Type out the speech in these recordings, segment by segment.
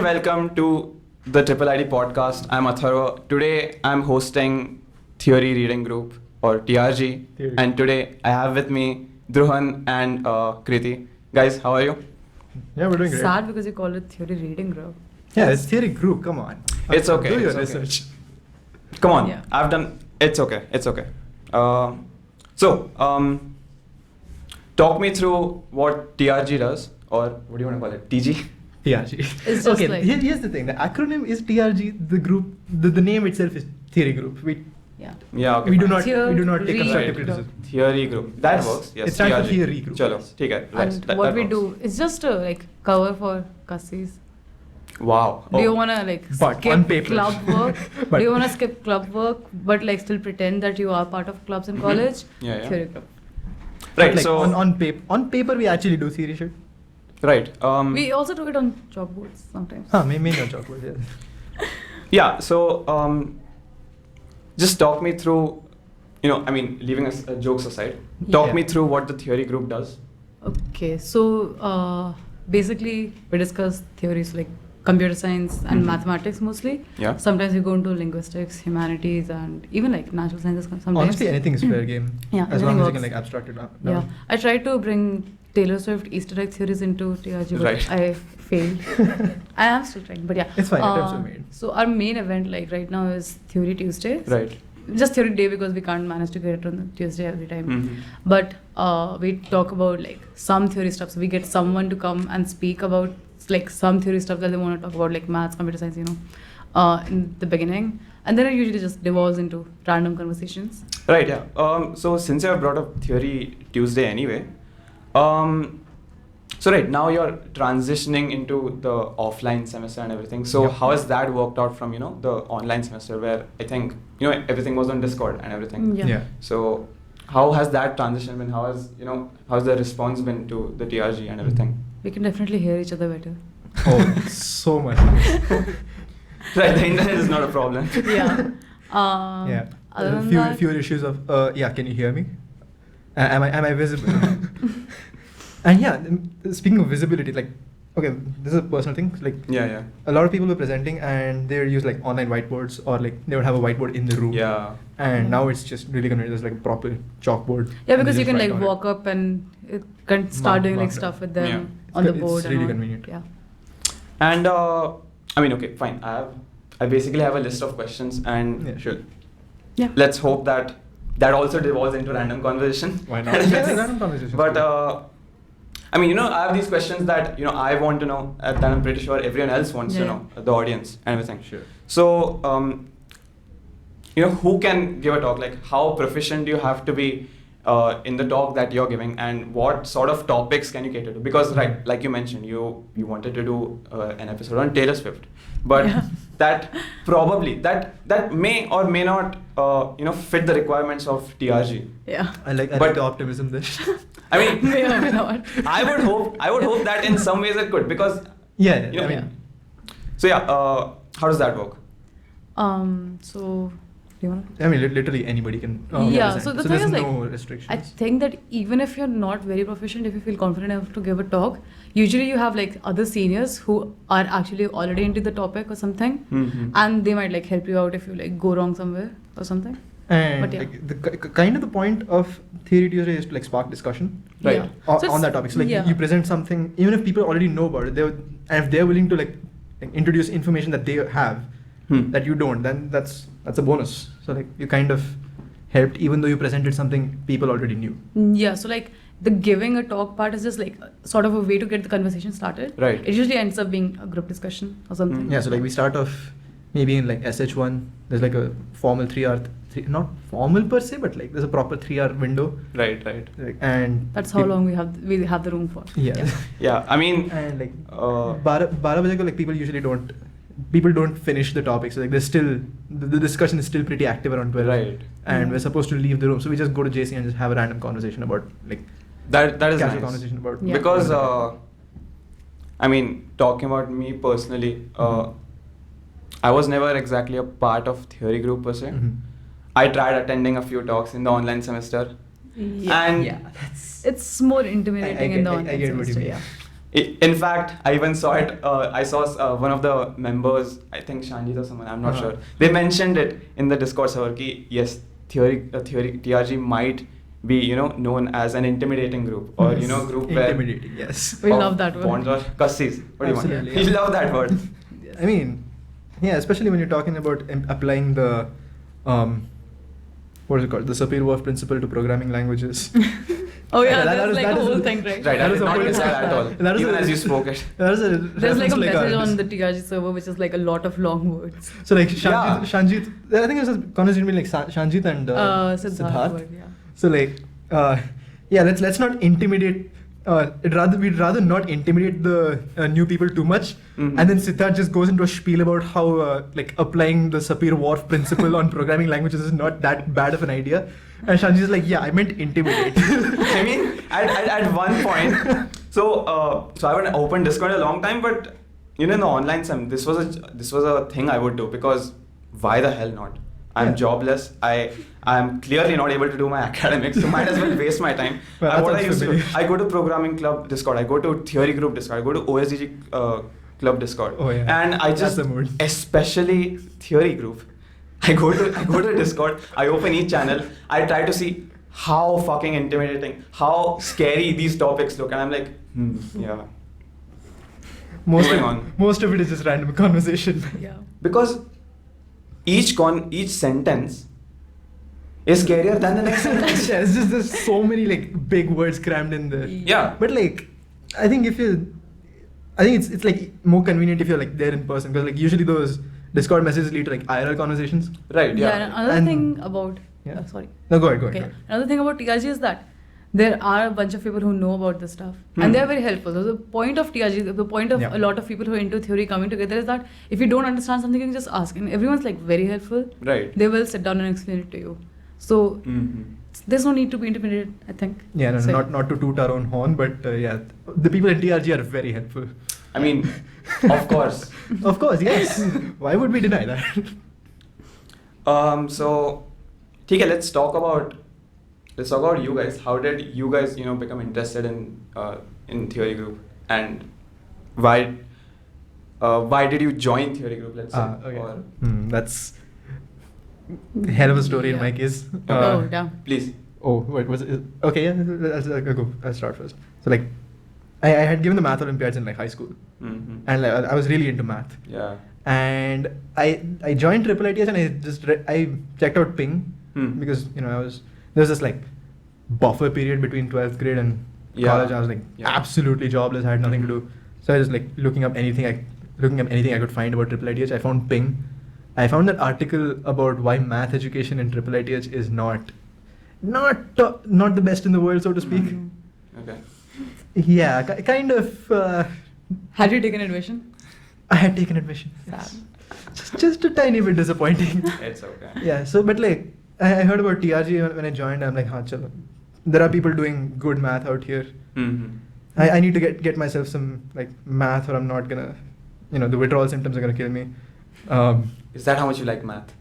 Welcome to the Triple ID podcast. I'm Atharva. Today I'm hosting Theory Reading Group or TRG. Theory. And today I have with me Druhan and Kriti. Guys, how are you? Yeah, we're doing great. Sad because you call it Theory Reading Group. Yeah, it's Theory Group. Come on. It's okay. Do your it's okay. research. Come on. Yeah. I've done. It's okay. It's okay. Talk me through what TRG does, or what do you want to call it? TG? TRG. It's just okay, like- here's the thing. The acronym is TRG. The group, the name itself is Theory Group. Yeah. Yeah, okay. We do fine. not take Theory constructive Group. criticism. Theory Group. That works. Yes. It stands for TRG. Theory Group. Chalo. Yes. ठीक है. Right. And That what we works. do, it's just a like cover for cussies. Wow. Do you Oh. wanna like But skip on paper. club work? But- Do you wanna skip club work but like still pretend that you are part of clubs in college? Yeah, yeah. Theory Group. Right. But like So on paper we actually do theory shit. right. We also do it on chalkboards sometimes. Maybe on chocolate. Yeah. Yeah. So just talk me through. Leaving us jokes aside, talk Yeah. me through what the Theory Group does. Okay, so basically we discuss theories like computer science and Mhm. mathematics mostly. Yeah. Sometimes we go into linguistics, humanities, and even like natural sciences sometimes. Honestly, anything is fair game. Yeah, as long anything as you can works. like abstract it down. Yeah, I tried to bring Taylor Swift Easter egg theories into TRG, but Right. I failed. I am still trying, but yeah. It's fine, attempts were made. So our main event, like right now, is Theory Tuesdays. Right. Just Theory Day because we can't manage to get it on the Tuesday every time. Mhm. But we talk about like some theory stuff. So we get someone to come and speak about like some theory stuff that they want to talk about, like maths, computer science, in the beginning. And then it usually just devolves into random conversations. Right. Yeah. So since you have brought up Theory Tuesday anyway, so right now you're transitioning into the offline semester and everything. So Yep. how has that worked out from the online semester where I think everything was on Discord and everything. Yeah. So how has that transition been? How's the response been to the TRG and everything? We can definitely hear each other better. Oh, so much. Right. The internet is not a problem. Yeah. Yeah. Other than few that, few issues of can you hear me? Am I visible? And yeah, speaking of visibility, like okay, this is a personal thing. Like Yeah. a lot of people were presenting and they would use like online whiteboards or like they would have a whiteboard in the room. Yeah. And now it's just really convenient. There's like a proper chalkboard. yeah, and because they you just can write like on it. walk up and it can start doing like Mark stuff down. with them Yeah. on the It's board. really and all. convenient. Yeah. And okay, fine. I basically have a list of questions, and Yeah, sure. Yeah. let's hope that also devolves into random conversation. Why not? Yeah, random conversations. But I have these questions that I want to know, that I'm pretty sure everyone else wants to Yeah. know, the audience and everything. Sure. So who can give a talk? Like, how proficient do you have to be in the talk that you're giving, and what sort of topics can you cater to? Because right, like you mentioned, you wanted to do an episode on Taylor Swift, but Yeah. that probably that may or may not fit the requirements of TRG. Yeah. I like But- the optimism there. I mean, May or may not. I would hope that in some ways it could, because Yeah, You know, I mean, Yeah. so how does that work? So do you wanna? literally anybody can. Yeah, present. so the there's thing is, no like, restrictions. I think that even if you're not very proficient, if you feel confident enough to give a talk, usually you have like other seniors who are actually already into the topic or something, Mm-hmm. and they might like help you out if you like go wrong somewhere or something. And But yeah. like the kind of the point of Theory Tuesday is to like spark discussion, Right. Yeah. on, So on it's- that topic. So like yeah. you present something, even if people already know about it, and if they're willing to like introduce information that they have that you don't, then that's a bonus. So like you kind of helped, even though you presented something people already knew. Yeah, so like the giving a talk part is just like sort of a way to get the conversation started. Right. It usually ends up being a group discussion or something. Mm. Yeah, so like we start off maybe in like SH1. There's like a formal 3-hour, not formal per se, but like there's a proper 3-hour window. Right. Like, and That's how long we have the room for. Yeah. Yeah. I mean, And like 12 uh, baje ko, like people usually don't finish the topic, so like there's still the discussion is still pretty active around 12. Right. And Mhm. we're supposed to leave the room, so we just go to JC and just have a random conversation about like that is casual nice. conversation about Yeah. Because talking about me personally, I was never exactly a part of Theory Group per se. Mhm. I tried attending a few talks in the online semester, Yeah. and It's more intimidating in the I online get what you semester. mean. Yeah. In fact, I even saw it. I saw one of the members, I think Shanjit or someone, I'm not sure. They mentioned it in the Discord server. Ki, yes, theory TRG might be, you know, known as an intimidating group, or you know, group where Intimidating, yes. We love that word. Bonds or cusses. What do you want? Absolutely, We love that word. I mean, yeah, especially when you're talking about applying the what is it called, the Sapir-Whorf principle to programming languages. Oh yeah, That there's is- like that a is- whole thing, right? Right, I That is did a not whole- miss that at all. that is Even a- as you spoke it. There's There's like a message on the TRG server which is like a lot of long words. So like Yeah. Shanjit, I think it was a conversation between like Shanjit and Siddharth. Siddharth. Yeah. So like, yeah, let's not intimidate. We'd rather not intimidate the new people too much. Mhm. And then Siddharth just goes into a spiel about how like applying the Sapir-Whorf principle on programming languages is not that bad of an idea. And Shanjit is like, yeah, I meant intimidate. I mean, at one point, so I would open Discord a long time, but you know, in the online sem, this was a thing I would do, because why the hell not? I'm Yeah. jobless. I'm clearly not able to do my academics, so might as well waste my time. Well, that What I sounds used to do, familiar. I go to programming club Discord, I go to Theory Group Discord, I go to OSDG club Discord, Oh, yeah. and I That's just, the mood. especially Theory Group, I go to Discord, I open each channel, I try to see how fucking intimidating, how scary these topics look, and I'm like, yeah. Moving on. Most of it is just random conversation. Yeah. Because each sentence is scarier than the next sentence. Yeah, it's just there's so many like big words crammed in there. Yeah. But like, I think it's like more convenient if you're like there in person, because like usually those Discord messages lead to like IRL conversations. Right, Yeah. yeah. And another And- thing about Yeah. sorry. No, go ahead. Okay. Another thing about TRG is that there are a bunch of people who know about this stuff, and they are very helpful. So the point of TRG, the point of Yeah. a lot of people who are into theory coming together is that if you don't understand something, you can just ask, and everyone's like very helpful. Right. They will sit down and explain it to you. So Mhm. there's no need to be intimidated, I think. Yeah, no, So- not to toot our own horn, but yeah, the people in TRG are very helpful. I mean, of course. Of course, yes. Why would we deny that? So, okay, let's talk about you guys. How did you guys, you know, become interested in Theory Group, and why did you join Theory Group? Let's say. Okay. Or, That's hell of a story in my Yeah. case. Oh, yeah. please. Oh, wait, was it? Okay, yeah, I'll start first. So like, I had given the math Olympiads in like high school, Mm-hmm. and like, I was really into math. Yeah. And I joined IIIT and I just I checked out Ping because you know there was this like buffer period between 12th grade and college. I was like absolutely jobless. I had nothing to do, so I was like looking up anything I could find about IIIT. I found Ping. I found that article about why math education in IIIT is not the best in the world, so to speak. Okay. Yeah, kind of. Had you taken admission? I had taken admission. Sad. Just a tiny bit disappointing. It's okay. Yeah, so but like I heard about TRG when I joined. I'm like, chalo. There are people doing good math out here. Mm-hmm. I need to get myself some like math, or I'm not gonna, the withdrawal symptoms are gonna kill me. Is that how much you like math?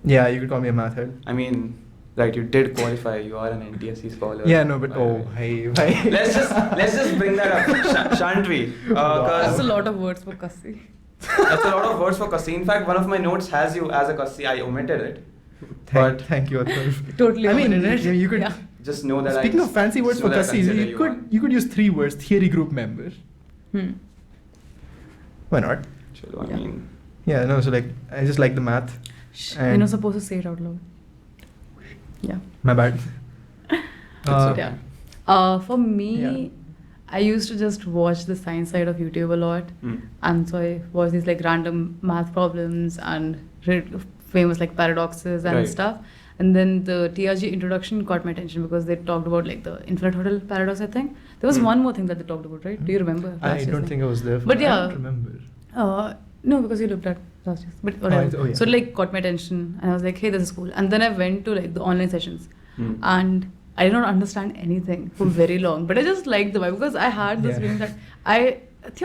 Yeah, you could call me a math head. I mean, right, you did qualify. You are an NTSC scholar. Yeah, no, but by the way. hey. let's just bring that up, shan't we? That's a lot of words for Kassi. That's a lot of words for Kassi. In fact, one of my notes has you as a Kassi. I omitted it. Thank you, Atharva. Totally. I mean, honest. you could. Yeah. Just know that. Speaking of fancy words for know that I Kassis, consider you could use 3 words: theory group member. Why not? Chalo, I Yeah. mean, Yeah, no. So like, I just like the math. You're not supposed to say it out loud. Yeah. My bad. okay. Yeah. For me, Yeah. I used to just watch the science side of YouTube a lot, and so I watched these like random math problems and read famous like paradoxes and Right. stuff. And then the TRG introduction caught my attention because they talked about like the infinite hotel paradox. I think there was one more thing that they talked about, right? Do you remember? I last year's don't thing? think I was there. But I yeah. don't remember. No, because you looked at last year's. But whatever. Oh, yeah. So it like caught my attention, and I was like, hey, this is cool. And then I went to like the online sessions, and I did not understand anything for very long. But I just liked the vibe because I had this Yeah. feeling that I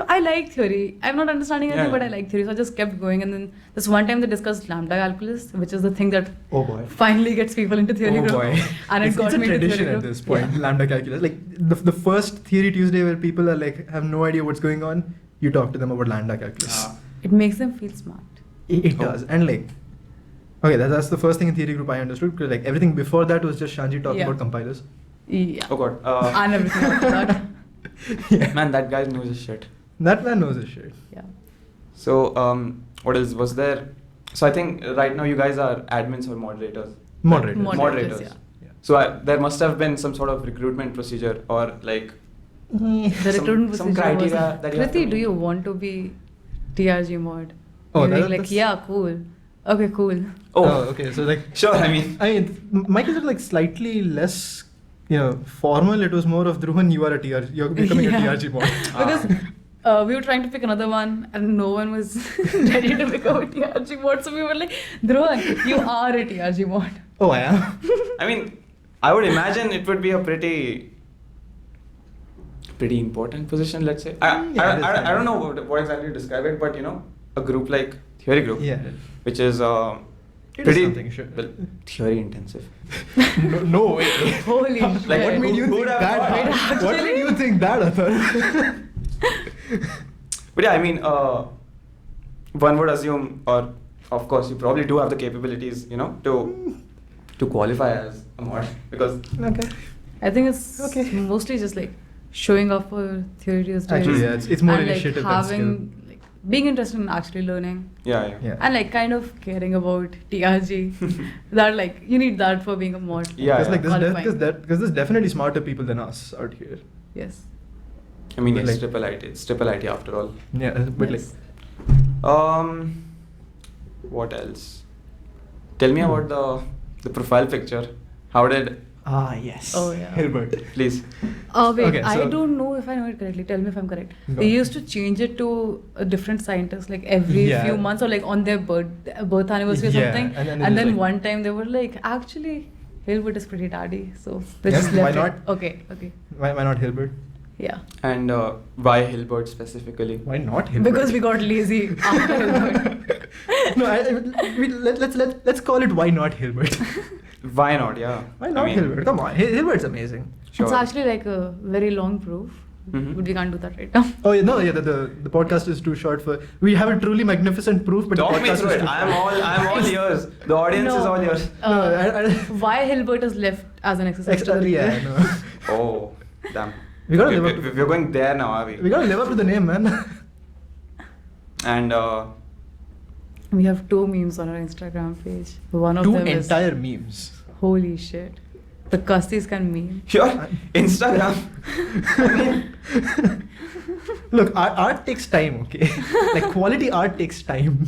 I like theory. I'm not understanding anything, Yeah. but I like theory. So I just kept going. And then this one time they discussed lambda calculus, which is the thing that Oh boy. finally gets people into theory Oh group. boy. And it it's got a me into tradition theory at group. this point, Yeah. lambda calculus. Like the first Theory Tuesday where people are like, have no idea what's going on, you talk to them about lambda calculus. Ah. It makes them feel smart. It Oh. does. And like, okay, that's the first thing in Theory Group I understood, because like everything before that was just Shanji talking Yeah. about compilers. Yeah. Oh god. And everything after that. Yeah. Man, that guy knows his shit. That man knows his shit. Yeah. So, what else was there? So I think right now you guys are admins or moderators. Moderators. Moderators, yeah. Yeah. So there must have been some sort of recruitment procedure or like The return some procedure was, criteria that you have to Kriti, meet. do you want to be TRG mod? Oh, You're that- like, that's- yeah, cool. Okay, cool. Oh, Okay. So like, sure. I mean, Mike is like slightly less, formal. It was more of Druhan, you are a TRG. You're becoming Yeah. a TRG mod. Because we were trying to pick another one and no one was ready to become a TRG mod. So we were like, Druhan, you are a TRG mod. Oh, I am. I mean, I would imagine it would be a pretty important position. Let's say. Yeah, it is I don't know what exactly to describe it, but a group like Theory Group, Yeah. which is It is pretty something, sure. well, theory intensive. No way. Holy shit. Like, What made you Who think would have that? thought? What made you think that, Athar? But yeah, I mean, one would assume, or of course, you probably do have the capabilities, to qualify as a mod because Okay. I think it's Okay. mostly just like showing up for Theory Tuesdays. Actually, yeah, it's more and initiative like than having, like, being interested in actually learning. yeah. Yeah. And like kind of caring about TRG. That like you need that for being a mod. Yeah, Because like Qualifying. because there's definitely smarter people than us out here. Yes. I mean, But it's like- triple IT. It's triple IT after all. Yeah, but Yes. What else? Tell me about the profile picture. How did? yes. Oh, yeah. Hilbert. Please. Wait, Okay, I so- don't know if I know it correctly. Tell me if I'm correct. Go They on. used to change it to a different scientist like every Yeah. few months or like on their birth anniversary or Yeah, something. and then it And was then like- one time they were like, actually, Hilbert is pretty daddy. So they Yeah, just why left it. not? Okay. Why not Hilbert? Yeah. And why Hilbert specifically? Why not Hilbert? Because we got lazy after Hilbert. No, let's call it why not Hilbert. Why not? Yeah. Why not Hilbert? Come on, Hilbert's amazing. Sure. It's actually like a very long proof. Mhm. But we can't do that right now. Oh yeah, no, yeah. The podcast is too short for. We have a truly magnificent proof, but Talk the me podcast through is it. too I'm short. all ears. The audience is all ears. No, I- Why Hilbert is left as an exercise to the Yeah, reader. no. Oh, damn. We gotta live up. We're going there now, are we? We gotta live up to the name, man. And We have 2 memes on our Instagram page. One of Two them entire is memes. holy shit. The Custies can meme. your Instagram. Look, art takes time, okay? Like quality art takes time.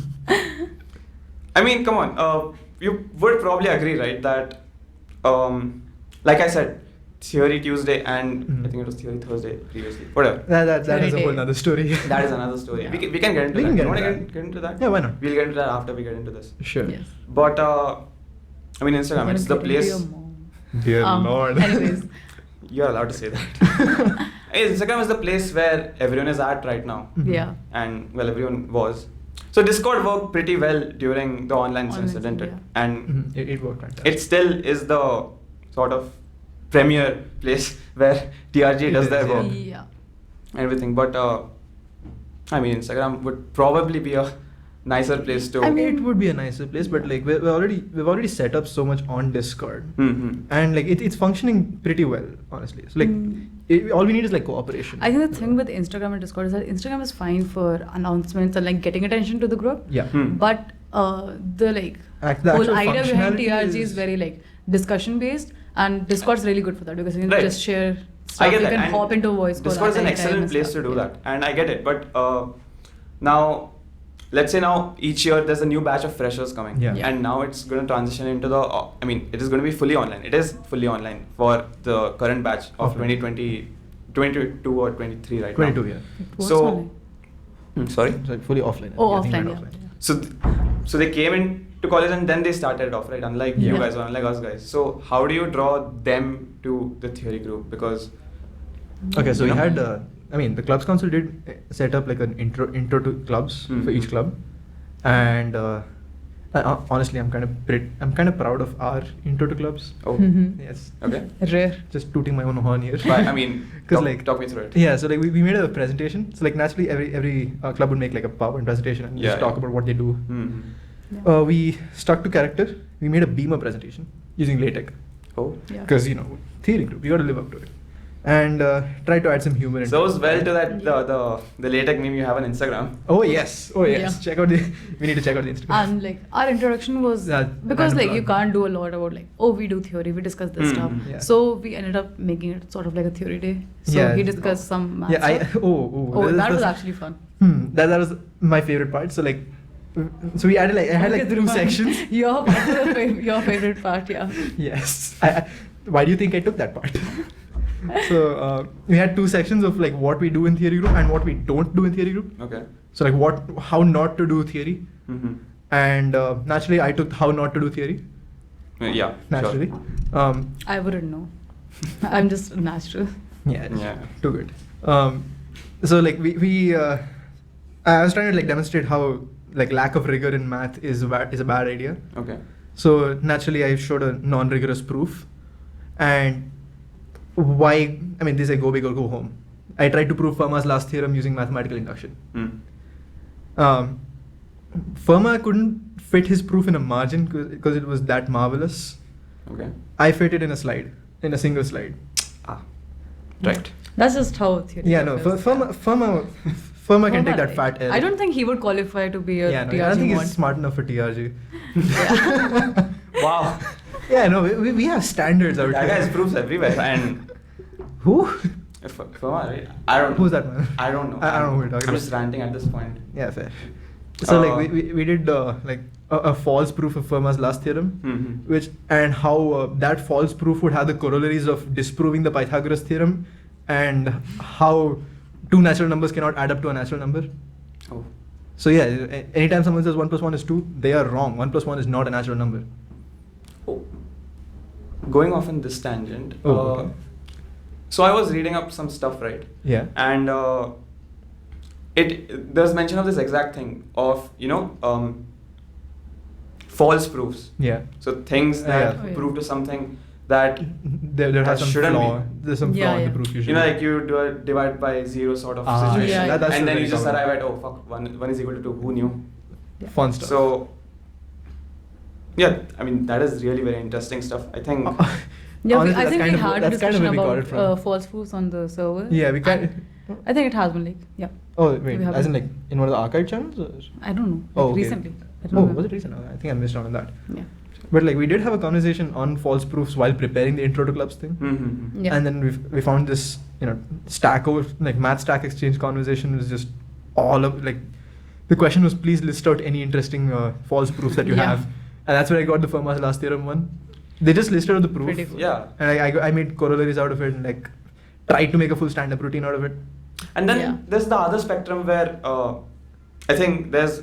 I mean, come on. You would probably agree, right? That, like I said, Theory Tuesday and Mhm. I think it was Theory Thursday previously. Whatever. That is a Every whole day. other story. That is another story. Yeah. We can get into We that. can get You want to into get into that? Yeah, why not? We'll get into that after we get into this. Sure. Yes. But I mean, Instagram. You're It's the gonna get into place. your mom. Dear Lord. Anyways. You're allowed to say that. Instagram is the place where everyone is at right now, Mhm. Yeah. and well, everyone was. So Discord worked pretty well during the online semester, Online, didn't it? yeah. And Mhm. It worked fantastic. it still is the sort of premier place where TRG It does is, their yeah. work Yeah. and everything. But I mean, Instagram would probably be a nicer place to. I mean, it would be a nicer place, but like we've already set up so much on Discord, Mhm. and like it's functioning pretty well, honestly. So like, all we need is like cooperation. I think the thing with Instagram and Discord is that Instagram is fine for announcements and like getting attention to the group. Yeah. Hmm. But the like The whole actual idea behind functionality TRG is very like discussion based, and Discord's really good for that because you can Right. just share stuff. I get you that. can and hop into a voice call. Discord is at an any time excellent and place stuff. to do Yeah. that, and I get it. But now, let's say now each year there's a new batch of freshers coming, Yeah. Yeah. and now it's going to transition into the. I mean, it is going to be fully online. It is fully online for the current batch of Okay. 2020, 22 or 23 right 22, now. yeah. It was So, online. Sorry. So fully offline. Oh, I think offline, right yeah. So they came into college and then they started off, right? Unlike you Yeah. guys or unlike us guys. So how do you draw them to the theory group? Because Okay, so You we know? had I mean, the clubs council did set up like an intro to clubs for each club, and honestly, I'm kind of proud of our intro to clubs. Oh, Yes. okay. Rare. Just tooting my own horn here. But, I mean, talk me through it. Yeah, so like we made a presentation. So like naturally every club would make like a PowerPoint presentation and just talk about what they do. Mm-hmm. We stuck to character. We made a Beamer presentation using LaTeX. Oh. Yeah. Because Theory Group, you got to live up to it, and try to add some humor. Serves well to that the LaTeX meme you have on Instagram. Oh yes. Yeah. Check out the. We need to check out the Instagram. And like our introduction was because like you can't do a lot about like we do theory, we discuss this stuff. Yeah. So we ended up making it sort of like a theory day. So he discussed some math stuff. That was actually fun. That was my favorite part. So like, so we added I had like 2 sections. Your favorite part, yeah. Yes. Why do you think I took that part? So we had 2 sections of like what we do in Theory Group and what we don't do in Theory Group. Okay. So like how not to do theory, and naturally I took how not to do theory. Yeah. Naturally. Sure. I wouldn't know. I'm just natural. Yeah. Too good. So like I was trying to like demonstrate how like lack of rigor in math is a bad idea. Okay. So naturally I showed a non-rigorous proof, and why, I mean, they say go big or go home. I tried to prove Fermat's last theorem using mathematical induction. Fermat couldn't fit his proof in a margin because it was that marvelous. Okay. I fit it in a single slide. Right. That's just how theory Yeah, no, is. Fermat can take that fat L. I don't think he would qualify to be a TRG. I don't think mod. he's smart enough for TRG. Wow. Yeah, no, we have standards out That here. guy's proofs everywhere. And Who? Fermat, right? I don't know. Who's that man? I don't know. I don't know who you're talking I'm about. just ranting at this point. Yeah, fair. So like we did like a false proof of Fermat's last theorem, and how that false proof would have the corollaries of disproving the Pythagoras theorem, and how 2 natural numbers cannot add up to a natural number. Oh. So yeah, anytime someone says 1 + 1 is 2, they are wrong. 1 + 1 is not a natural number. Oh. Going off on this tangent. Okay. So I was reading up some stuff, right? Yeah. And there's mention of this exact thing of false proofs. Yeah. So things that prove to something that There has some shouldn't flaw. be. There's some flaw in the proof usually. Like you do a divide by 0 sort of situation, yeah. That's and then very you just common. arrive at fuck, one is equal to 2. Who knew? Fun stuff. So yeah, I mean that is really very interesting stuff. I think. Yeah, Honestly, I think we that's had a kind of discussion where we got it about from. false proofs on the server. Yeah, we can. I think it has one, like, yeah. Oh wait, We have as in one. like in one of the archive channels? Or? I don't know. Oh, Like okay. recently. I don't Oh, remember. was it recent? I think I missed out on that. Yeah. But like we did have a conversation on false proofs while preparing the intro to clubs thing, Yeah. and then we found this stack over like math stack exchange conversation was just all of like the question was please list out any interesting false proofs that you Yeah. have, and that's where I got the Fermat's last theorem one. They just listed out the proof. Pretty cool. Yeah. And I made corollaries out of it and like tried to make a full stand-up routine out of it. And then there's the other spectrum where I think there's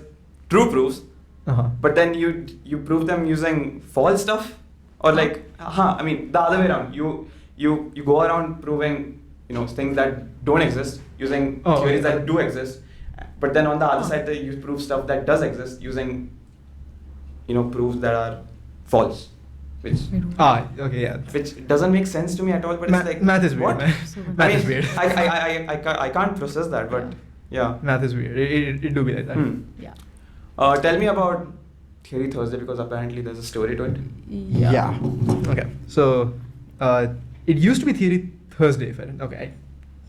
true proofs, but then you prove them using false stuff, or like I mean the other way around. You go around proving things that don't exist using theories that do exist, but then on the other side you prove stuff that does exist using proofs that are false. Which doesn't make sense to me at all. But it's like math is weird. what? Man. Math is weird. I can't process that, but yeah. Math is weird. It do be like that. Yeah. Tell me about Theory Thursday, because apparently there's a story to it. Yeah. Okay. So it used to be Theory Thursday. I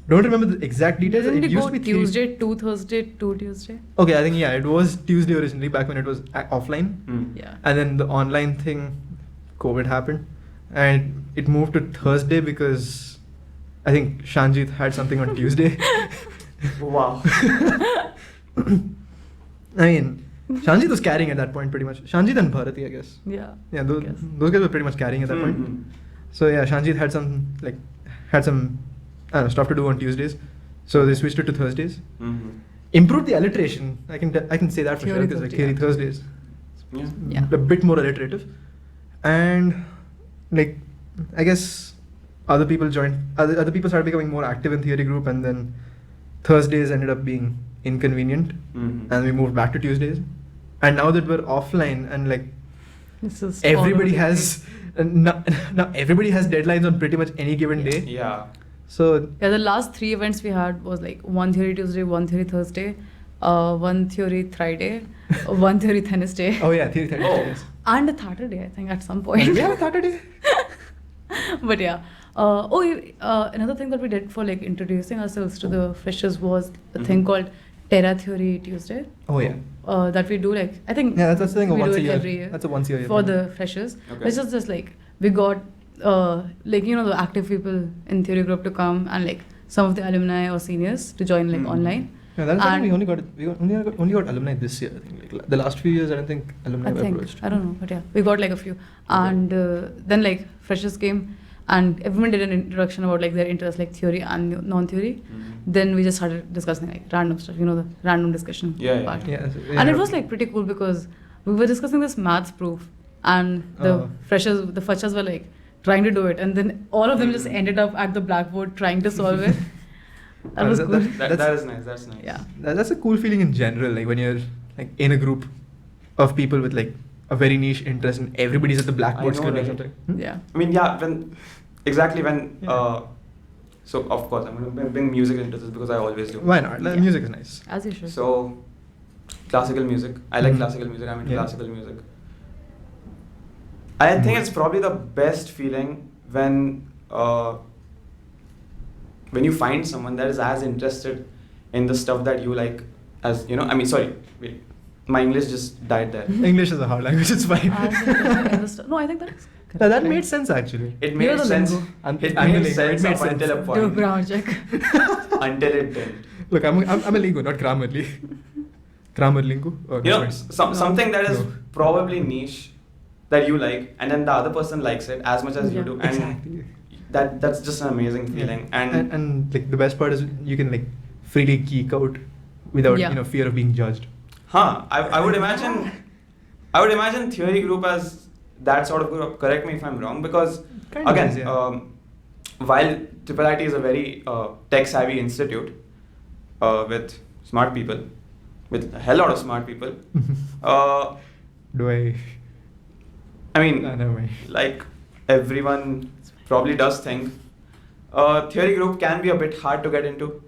don't remember the exact details. Didn't it it used go to be Tuesday to Thursday to Tuesday? Okay, I think it was Tuesday originally back when it was offline. Yeah. And then the online thing, COVID happened, and it moved to Thursday because I think Shanjit had something on Tuesday. Wow. I mean, Shanjit was carrying at that point pretty much. Shanjit and Bharati, I guess. Yeah. Yeah, those guys were pretty much carrying at that point. So yeah, Shanjit had some I don't know, stuff to do on Tuesdays, so they switched it to Thursdays. Improved the alliteration. I can say that for sure, because Theory Thursdays. Yeah. A bit more alliterative, and I guess other people started becoming more active in Theory Group, and then Thursdays ended up being inconvenient, and we moved back to Tuesdays. And now that we're offline and like This is everybody all over the has now everybody has deadlines on pretty much any given day. Yeah. So Yeah, the last 3 events we had was like one theory Tuesday, one theory Thursday, one theory Friday, one theory Wednesday, oh yeah, theory. Oh. Yes. and a Saturday, I think, at some point. We have a Saturday. But yeah. Another thing that we did for like introducing ourselves to the freshers was a thing called Terra Theory Tuesday. Oh yeah. That we do like, I think Yeah, that's the thing. we Once do a it year. every year. That's a once a year. For thing. the freshers. Okay. It's just like we got like the active people in Theory Group to come, and like some of the alumni or seniors to join like online. Yeah, that's why we And- only got alumni this year. I think like the last few years I don't think alumni I were think, approached. I don't know, but yeah, we got like a few. And then like freshers came and everyone did an introduction about like their interests, like theory and non-theory. Then we just started discussing like random stuff, the random discussion Yeah, part. Yeah, And it was like pretty cool because we were discussing this maths proof, and the freshers were like trying to do it, and then all of them just ended up at the blackboard trying to solve it. That was cool. That is nice. That's nice. Yeah. That's a cool feeling in general. Like when you're like in a group of people with like a very niche interest, and everybody's at the blackboard I know, scribbling right? something. Yeah. I mean, yeah. So of course I'm going to bring music into this because I always do. Why not? Yeah. Music is nice. As you should. So, classical music. I like Mhm. classical music. I'm into Yeah. classical music. I think it's probably the best feeling when you find someone that is as interested in the stuff that you like as I mean, sorry, wait, my English just died there. English is a hard language. It's fine. No, I think that's correct. That made sense actually. It You're made the sense. lingo. I'm It the made lingo. sense It made up sense. until a Do a point. grammar check. Until it didn't. Look, I'm a lingo, not grammarly. Grammar lingo. Oh, never mind. Something that is No. probably niche that you like, and then the other person likes it as much as you Yeah. do, and Exactly. that's just an amazing feeling. Yeah. And like the best part is you can like freely geek out without Yeah. fear of being judged. I would imagine Theory Group as that sort of group. Correct me if I'm wrong, because Kind of again, is, yeah. while IIIT is a very tech savvy institute with smart people, with a hell lot of smart people, Do I? I mean, Never mind. like everyone probably does think, Theory Group can be a bit hard to get into.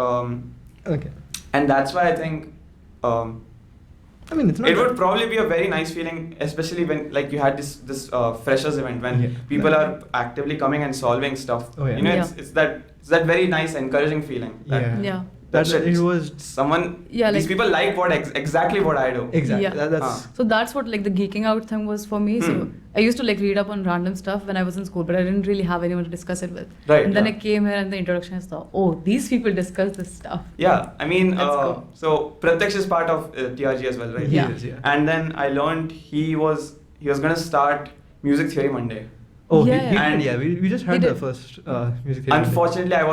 Okay. And that's why I think I mean, it's not. it would probably be a very nice feeling, especially when like you had this freshers event when Yeah. people are actively coming and solving stuff. Oh, yeah. Yeah. It's that very nice, encouraging feeling. That, Yeah. Yeah. That shit, it was someone. Yeah, these like- people like exactly what I do. exactly. Yeah. That's So that's what like the geeking out thing was for me. So I used to like read up on random stuff when I was in school, but I didn't really have anyone to discuss it with. Right, And then yeah. I came here and the introduction I thought, oh, these people discuss this stuff. Yeah, I mean, Let's go. so Pratyaksh is part of TRG as well, right? He Yeah. is, yeah. And then I learned he was gonna start Music Theory Monday. Oh, Yeah, he yeah. did, yeah. We just He had the did. first music theory. Unfortunately, I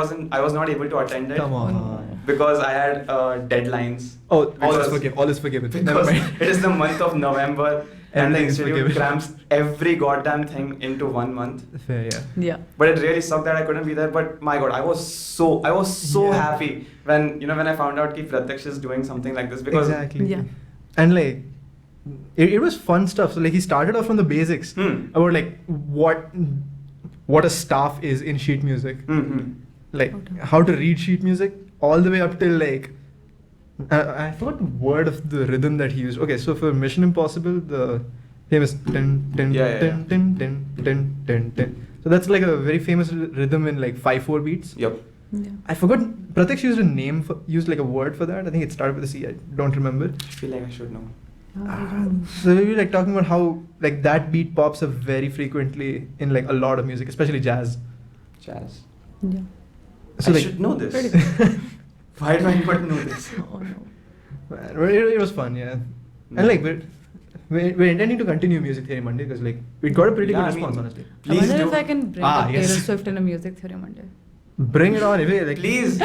was not able to attend it Come on. because I had deadlines. Oh, Because- all is forgiven. Never Because mind. it is the month of November and the Everything is institute forgiven. cramps every goddamn thing into 1 month. Fair, yeah. Yeah. But it really sucked that I couldn't be there. But my God, I was so Yeah. happy when I found out that Pratyaksh is doing something like this because exactly. Yeah. And like, it was fun stuff. So like he started off from the basics about like what a staff is in sheet music, like Okay. how to read sheet music, all the way up till like I forgot the word of the rhythm that he used. Okay, so for Mission Impossible, the famous tin tin Yeah, tin tin tin tin tin tin. So that's like a very famous rhythm in like 5/4 beats. Yep. Yeah. I forgot. Pratyaksh used like a word for that. I think it started with a C. I don't remember. I feel like I should know. So we were like talking about how like that beat pops up very frequently in like a lot of music, especially jazz. Jazz. Yeah. So I like, should know this. Pretty Why do I not know this? Oh no. it was fun, yeah. And like we're intending to continue Music Theory Monday because like we got a pretty Yeah, good I response, mean, honestly. I Please wonder do. if I can bring Ah, up yes. Taylor Swift in a music theory Monday. Bring it on, like, Please.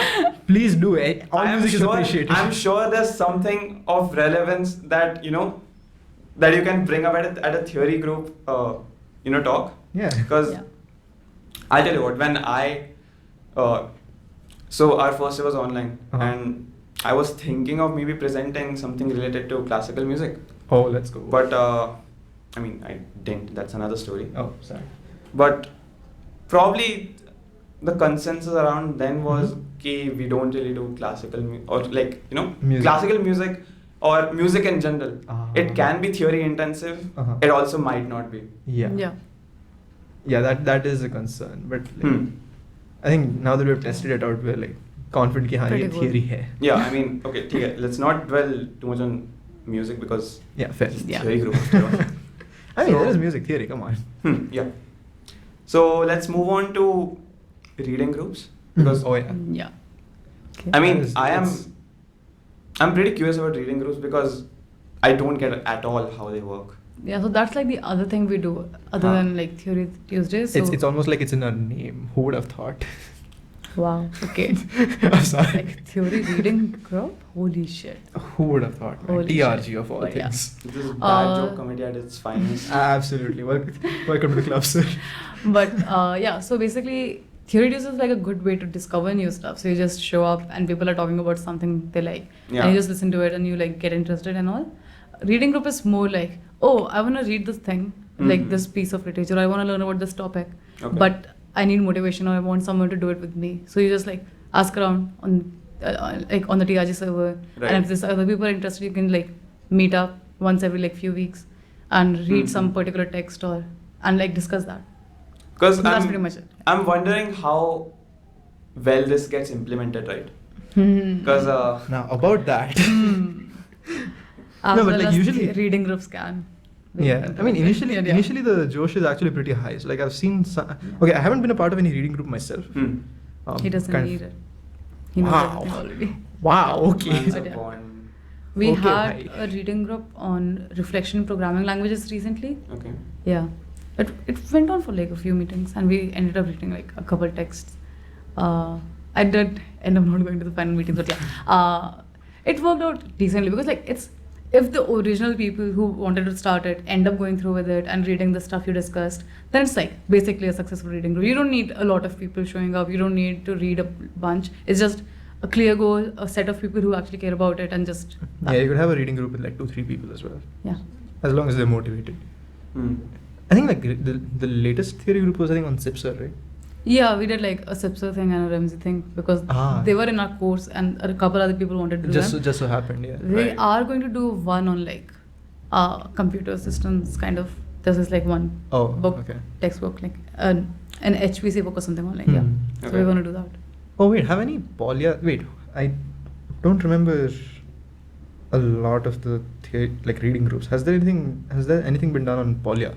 please do. All I am music is sure. appreciated. I'm sure there's something of relevance that that you can bring up at a theory group, talk. Yeah. Because Yeah. I'll tell you what, when I So our first year was online, Uh-huh. and I was thinking of maybe presenting something related to classical music, Oh, let's go. but I mean I didn't. That's another story. Oh, sorry. But probably the consensus around then was कि we don't really do classical or like Music. classical music or music in general. It can be theory intensive. Uh-huh. It also might not be. Yeah. Yeah, that is a concern. But like, I think now that we've tested it out, we're like confident कि हाँ ये Pretty good. theory है. Yeah, I mean, okay, ठीक है. Let's not dwell too much on music because Yeah, fair. it's Yeah. theory group. after all. I mean, So- there is music theory. Come on. Yeah. So let's move on to reading groups because Oh yeah. Yeah. Okay. I mean, It's- I'm pretty curious about reading groups because I don't get at all how they work. Yeah, so that's like the other thing we do other Huh. than like Theory Tuesdays. So It's almost like it's in our name. Who would have thought? wow. Okay. I'm sorry. Like theory reading group. Holy shit. Who would have thought? Man? Holy TRG shit. of all But yeah. things. This is bad Uh, joke comedy at its finest. Absolutely. Welcome to the club, sir. But yeah, so basically Theory Tuesdays is like a good way to discover new stuff. So you just show up and people are talking about something they like, Yeah. and you just listen to it and you like get interested and all. Reading group is more like, oh, I want to read this thing, like Mhm. this piece of literature. I want to learn about this topic, Okay. but I need motivation or I want someone to do it with me. So you just like ask around on like on the TRG server, Right. and if there's other people are interested, you can like meet up once every like few weeks and read some Mhm. particular text or and like discuss that. Because So that's pretty much it. I'm wondering how well this gets implemented, right? Hmm. Because Now about that. As No, but well like as usually- the reading groups can. be Yeah, I mean implemented. initially the Josh is actually pretty high. So like I've seen some. Okay, I haven't been a part of any reading group myself. He doesn't kind of- need it. He knows Wow. everything already. Wow. Okay. man's a But yeah. born. We Okay, had bhai. a reading group on reflection programming languages recently. Okay. Yeah. It went on for like a few meetings and we ended up reading like a couple texts. I did end up not going to the final meetings, but yeah. It worked out decently because like it's if the original people who wanted to start it end up going through with it and reading the stuff you discussed, then it's like basically a successful reading group. You don't need a lot of people showing up. You don't need to read a bunch. It's just a clear goal, a set of people who actually care about it, and just Yeah, you could have a reading group with like 2-3 people as well, yeah. as long as they're motivated. Hmm. I think like the latest theory group was I think on Zipser, right? Yeah, we did like a SIPSA thing and a REMSI thing because Ah. they were in our course and a couple other people wanted to do them. Just so happened, yeah. They Right. are going to do one on like computer systems kind of. This is like one Oh, book, okay. textbook, like an HPC book or something on like, yeah. Hmm. So Okay. we're going to do that. Oh wait, have any Polya? Wait, I don't remember a lot of the like reading groups. Has there anything been done on Polya?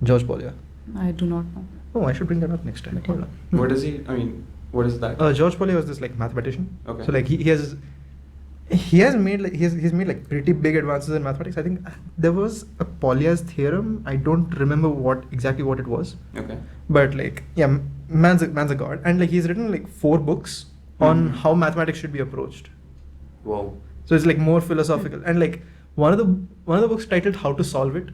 George Polya. I do not know. Oh, I should bring that up next time. But Hold yeah. on. What is he? I mean, what is that? George Polya was this like mathematician. Okay. So like he's made like pretty big advances in mathematics. I think there was a Polya's theorem. I don't remember exactly what it was. Okay. But like yeah, man's a god, and like he's written like 4 books on Mhm. how mathematics should be approached. Wow. So it's like more philosophical, and like one of the books titled "How to Solve It"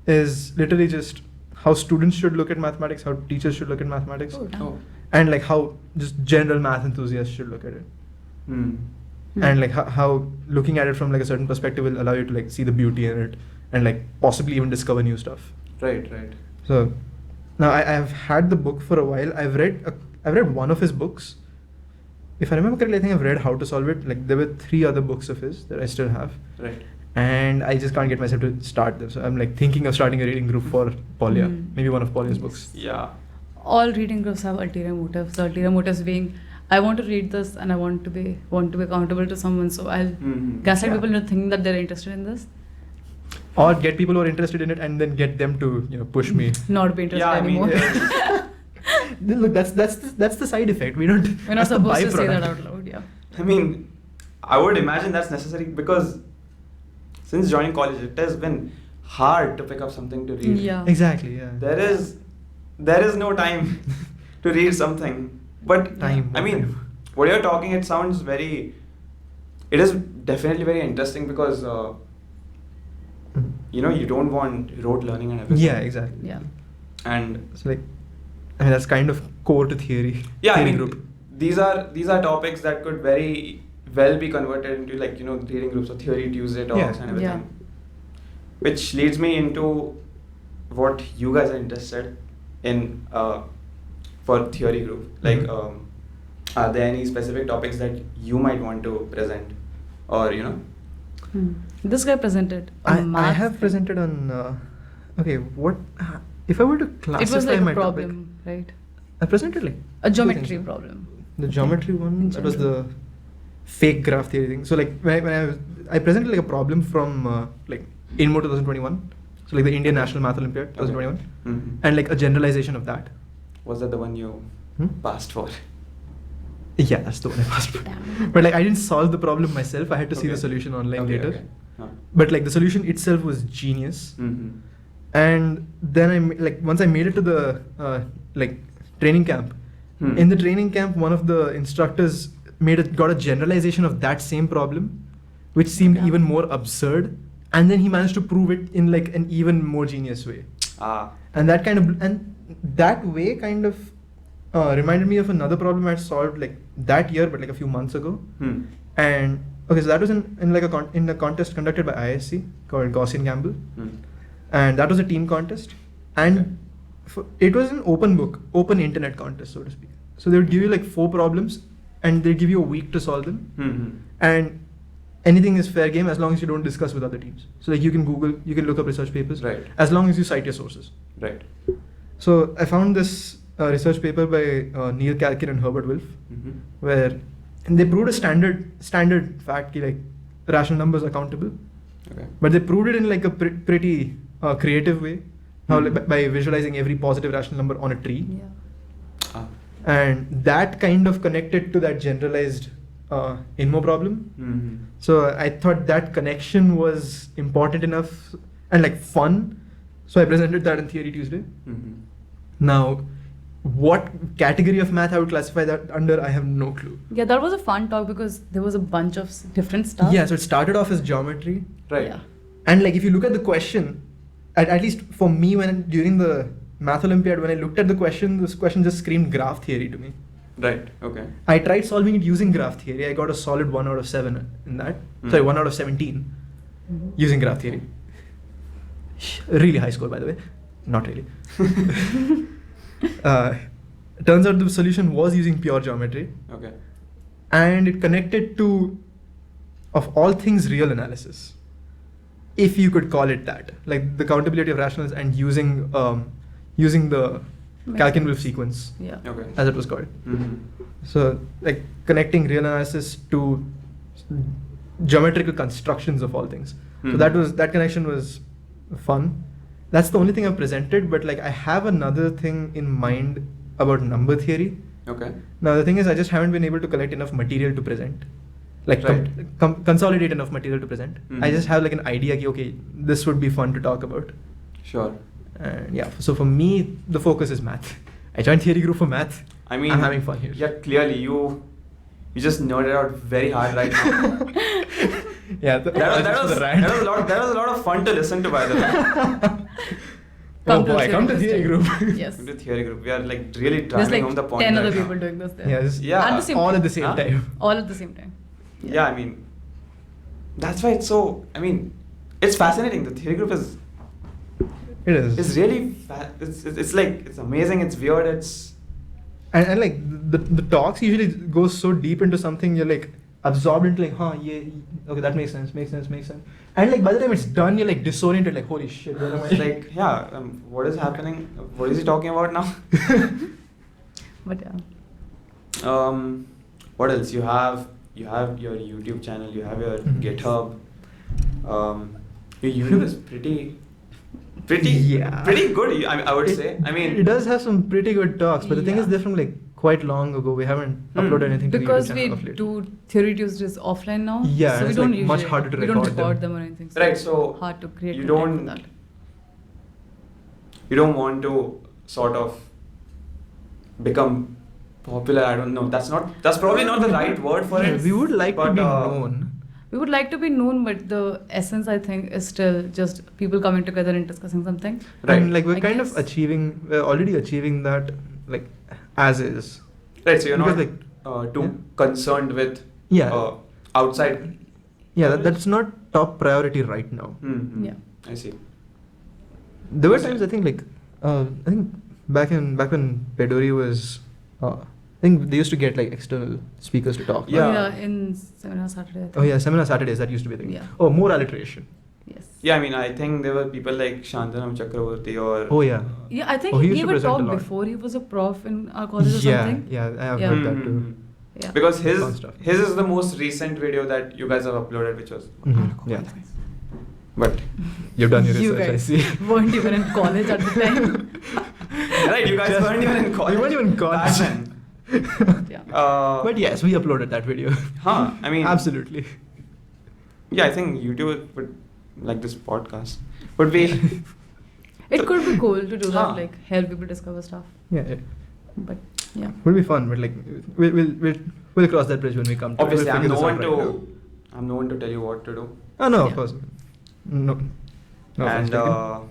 is literally just how students should look at mathematics, how teachers should look at mathematics, Oh, damn. Oh. and like how just general math enthusiasts should look at it. Hmm. And like how looking at it from like a certain perspective will allow you to like see the beauty in it and like possibly even discover new stuff. Right. Right. So now I've had the book for a while. I've read one of his books. If I remember correctly, I think I've read How to Solve It. Like there were 3 other books of his that I still have, Right. and I just can't get myself to start them. So I'm like thinking of starting a reading group for Polya, Hmm. maybe one of Polya's books. Yeah. All reading groups have ulterior motives. The ulterior motives being, I want to read this and I want to be accountable to someone, so I'll Mhm. gaslight Yeah. people into thinking that they're interested in this, Or get people who are interested in it and then get them to push me. not be interested Yeah, I mean, anymore. Look, that's the side effect. We don't. We're not that's the supposed to say that byproduct. out loud, yeah. I mean, I would imagine that's necessary because since joining college, it has been hard to pick up something to read. Yeah. Exactly. Yeah. There is no time to read something. But Time, I mean, time. what you're talking, it sounds very. It is definitely very interesting because you don't want rote learning and everything. Yeah. Exactly. Yeah. And So like, I mean that's kind of core to theory. yeah, I theory mean, group. these are topics that could very well be converted into like reading groups or theory Tuesday talks and everything. Yeah. Which leads me into what you guys are interested in for theory group. Like, are there any specific topics that you might want to present, or This guy presented. I have presented on. Okay, what if I were to classify It was like my a problem, topic? right? I presented like A two geometry things. problem. The geometry one, In that was general. the fake graph theory thing. So like when I presented like a problem from like INMO 2021, so like the Indian National Math Olympiad 2021, Mhm. and like a generalization of that. Was that the one you passed for? Yeah, that's the one I passed for. Damn. But like I didn't solve the problem myself. I had to see Okay. the solution online Okay, later. okay. Huh. But like the solution itself was genius. Mhm. And then once I made it to the like training camp. In the training camp, one of the instructors got a generalization of that same problem, which seemed Yeah. even more absurd, and then he managed to prove it in like an even more genius way. And that way kind of reminded me of another problem I solved like that year, but like a few months ago. And okay, so that was in like in a contest conducted by ISC called Gaussian Gamble, and that was a team contest, and it was an open internet contest, so to speak. So they would give you like 4 problems, and they give you a week to solve them, and anything is fair game as long as you don't discuss with other teams. So like you can look up research papers, Right. as long as you cite your sources. Right. So I found this research paper by Neil Kalkin and Herbert Wilf, where they proved a standard fact ki, like rational numbers are countable, Okay. but they proved it in like a pretty creative way, how like, by visualizing every positive rational number on a tree, Yeah. and that kind of connected to that generalized INMO problem. So I thought that connection was important enough and like fun, so I presented that in Theory Tuesday. Now, what category of math I would classify that under, I have no clue. Yeah, that was a fun talk because there was a bunch of different stuff. Yeah, so it started off as geometry, Right. Yeah. and like if you look at the question, at least for me, during the Math Olympiad, when I looked at the question, this question just screamed graph theory to me. Right. Okay. I tried solving it using graph theory. I got a solid 1 out of 7 in that. Sorry, 1 out of 17 using graph theory. Really high score, by the way. Not really. Turns out the solution was using pure geometry, Okay. and it connected to, of all things, real analysis, if you could call it that, like the countability of rationals and using the Kalkin-Wilf sequence, Yeah. Okay. as it was called. Mhm. So like connecting real analysis to geometrical constructions of all things. So that connection was fun. That's the only thing I've presented, but like I have another thing in mind about number theory. Okay. Now the thing is, I just haven't been able to collect enough material to present, like Right. consolidate enough material to present. I just have like an idea, okay, this would be fun to talk about. Sure. And yeah, so for me, the focus is math. I joined Theory Group for math. I mean, I'm having fun here. Yeah, clearly you just nerded out very hard right now. Yeah, that was a lot of fun to listen to, by the way. Oh boy, come to Theory Group. Yes. Into Theory Group, we are like really There's driving like home the point. 10 right other now. people doing this there. Yeah, At the same all time. at the same Huh? time. All at the same time. Yeah, I mean, that's why it's so. I mean, it's fascinating. The Theory Group is It is. it's really it's like it's amazing. It's weird. It's And like the talks usually go so deep into something, you're like absorbed into like, yeah, okay, that makes sense. And like by the time it's done, you're like disoriented, like holy shit, where am I? it's like yeah. What is happening? What is he talking about now? But yeah. What else? You have your YouTube channel. You have your GitHub. Your YouTube is pretty good. I would say. I mean, it does have some pretty good talks, but the thing is, Yeah. they're from like quite long ago. We haven't uploaded anything to the Because YouTube we channel of late. do Theory Tuesdays offline now. Yeah, so we it's don't like usually, much harder to we don't record them. record them or anything. right. So hard to create you content for don't that. you don't want to sort of become popular. I don't know. That's probably not the right word for Yeah, it. we would like to but, be known. We would like to be known, but the essence, I think, is still just people coming together and discussing something. Right. And like we're I kind guess. of we're already achieving that, like as is. Right. So you're Because not like too Yeah. concerned with Yeah. outside. Yeah, that's not top priority right now. Mm-hmm. Yeah. I see. There were times I think back when Pedori was, I think they used to get like external speakers to talk. Yeah. Oh, yeah, in Seminar Saturday. I think. Oh yeah, Seminar Saturdays, that used to be the thing. Yeah. Oh, more alliteration. Yes. Yeah, I mean, I think there were people like Shantanam Chakravarti or. Oh yeah. Yeah, I think Oh, he he used to gave a present a talk lot. before he was a prof in our college or Yeah, something. yeah, I have Yeah. heard that too. Mhm. Yeah. Because Fun his stuff. is the most recent video that you guys have uploaded, which was. Mhm, yeah. But You've done your You research, I guys see. weren't even in college at the time. right, you guys Just- weren't even in college. We weren't even in college. Back then. Yeah. But yes, we uploaded that video. I mean, Absolutely. Yeah, I think YouTube would like this podcast would be. It could be cool to do Huh. that, like help people discover stuff. Yeah, But yeah. will be fun. But like, we'll cross that bridge when we come to Obviously, it. I'm We'll no figure one this out right to. I'm no one to tell you what to do. now. Oh no, Yeah. of course. No. No offense And taken.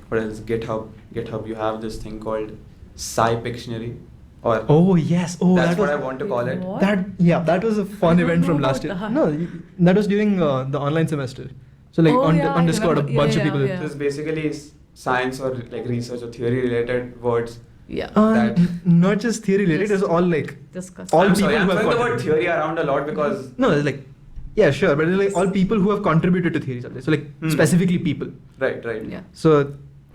what else? GitHub. You have this thing called Pictionary, or Oh yes. Oh, that's that what was, I want to call it. What? that was a fun I don't event from know last year. about that. No, that was during the online semester. So like Oh, on yeah, on I Discord, a remember. bunch Yeah, of people. yeah. So it's basically science or like research or theory related words. Yeah. That- Not just theory related. It was Just all like Discuss. all I'm people sorry, I'm who have throwing the word contributed. theory around a lot because No, it's like yeah, sure, but it's like all people who have contributed to theory subjects. So like specifically people. right. Yeah. So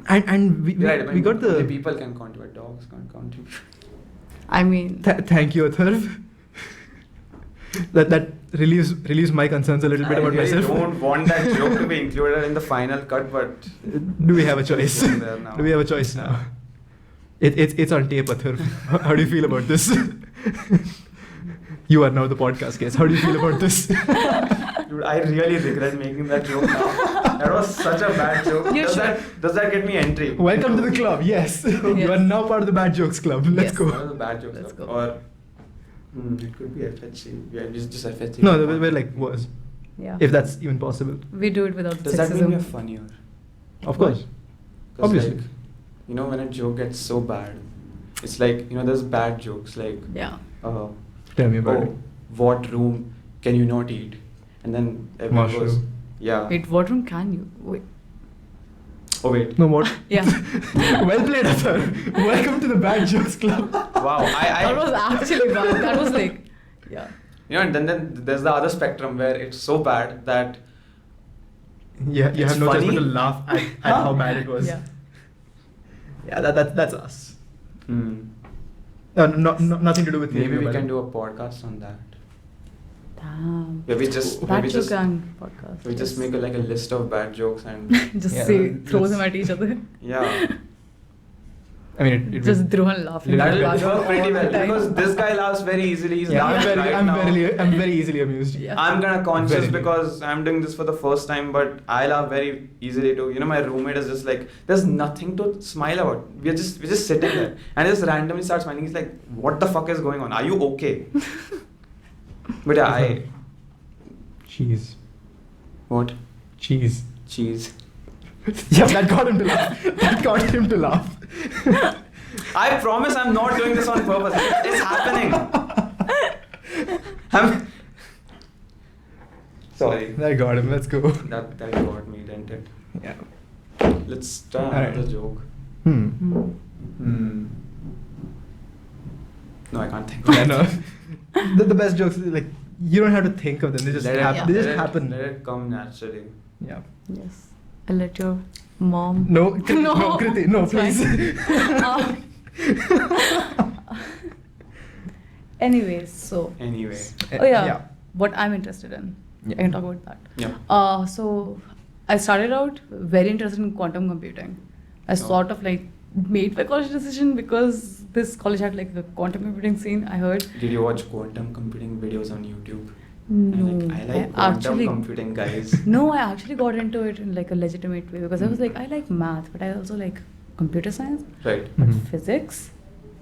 and we Right, I we mean, got only the people can contribute. Dogs can't contribute. I mean, thank you, Atharva. that relieves my concerns a little bit I about really myself. don't want that joke to be included in the final cut, but Do we have a choice? It's there now. Do we have a choice now? It's on tape, Atharva. How do you feel about this? You are now the podcast guest. How do you feel about this? dude, I really regret making that joke now. That was such a bad joke. You Does that get me entry? Welcome to the club. Yes, you are now part of the bad jokes club. Let's Yes. go. One of the bad jokes. Let's go. Or it could be FHC. Yeah, just FHC. No, we're like was yeah. if that's even possible. We do it without Does that mean we're sexism. funnier? Of course. 'Cause, Obviously. like, when a joke gets so bad, it's like there's bad jokes like Yeah. Tell me about it. what room can you not eat? And then everyone goes, Mushroom. yeah. Wait, what room can you? Wait. Oh wait. No more. Yeah. Well played, Athar. Welcome to the bad jokes club. Wow. That was actually bad. That was like, yeah. And then there's the other spectrum where it's so bad that Yeah, you It's have no choice but funny. to laugh at how bad it was. Yeah. Yeah, that's us. hmm, Nothing to do with maybe theory, we but- can do a podcast on that. Damn. Where we just Bad maybe joke just gang podcast. we just yes. make a list of bad jokes and Just Yeah, say, throw let's- them at each other. yeah. I mean, it Just will- Druhan laughing. Little at That'll bad the work pretty all well the time. because this guy laughs very easily. He's Yeah, laughing right now. I'm very easily amused. Yeah. I'm kind of conscious Very. because I'm doing this for the first time, but I laugh very easily too. My roommate is just like, there's nothing to smile about. We're just sitting there, and he just randomly starts smiling. He's like, "What the fuck is going on? Are you okay?" But yeah, Cheese. what? Cheese. Cheese. Yeah, that got him to laugh. That got him to laugh. I promise I'm not doing this on purpose. It's happening. I'm sorry. That got him. Let's go. That got me, didn't it? Yeah. Let's try Alright. another joke. Hmm. No, I can't think of Yeah, it. no. The best jokes, like, you don't have to think of them. They just Let it- happen. They just let it- happen. Let it come naturally. Yeah. Yes. I'll let your mom. No, Kriti, No. no, Kriti, no, It's fine. please. Anyways, so. Anyway. Oh yeah. What I'm interested in. Yeah. I can talk about that. Yeah. So I started out very interested in quantum computing. I sort of like made my college decision because this college had like a quantum computing scene. I heard. Did you watch quantum computing videos on YouTube? No, I like quantum computing, guys. No, I actually got into it in like a legitimate way because I was like, I like math, but I also like computer science, Right. but Mhm. physics.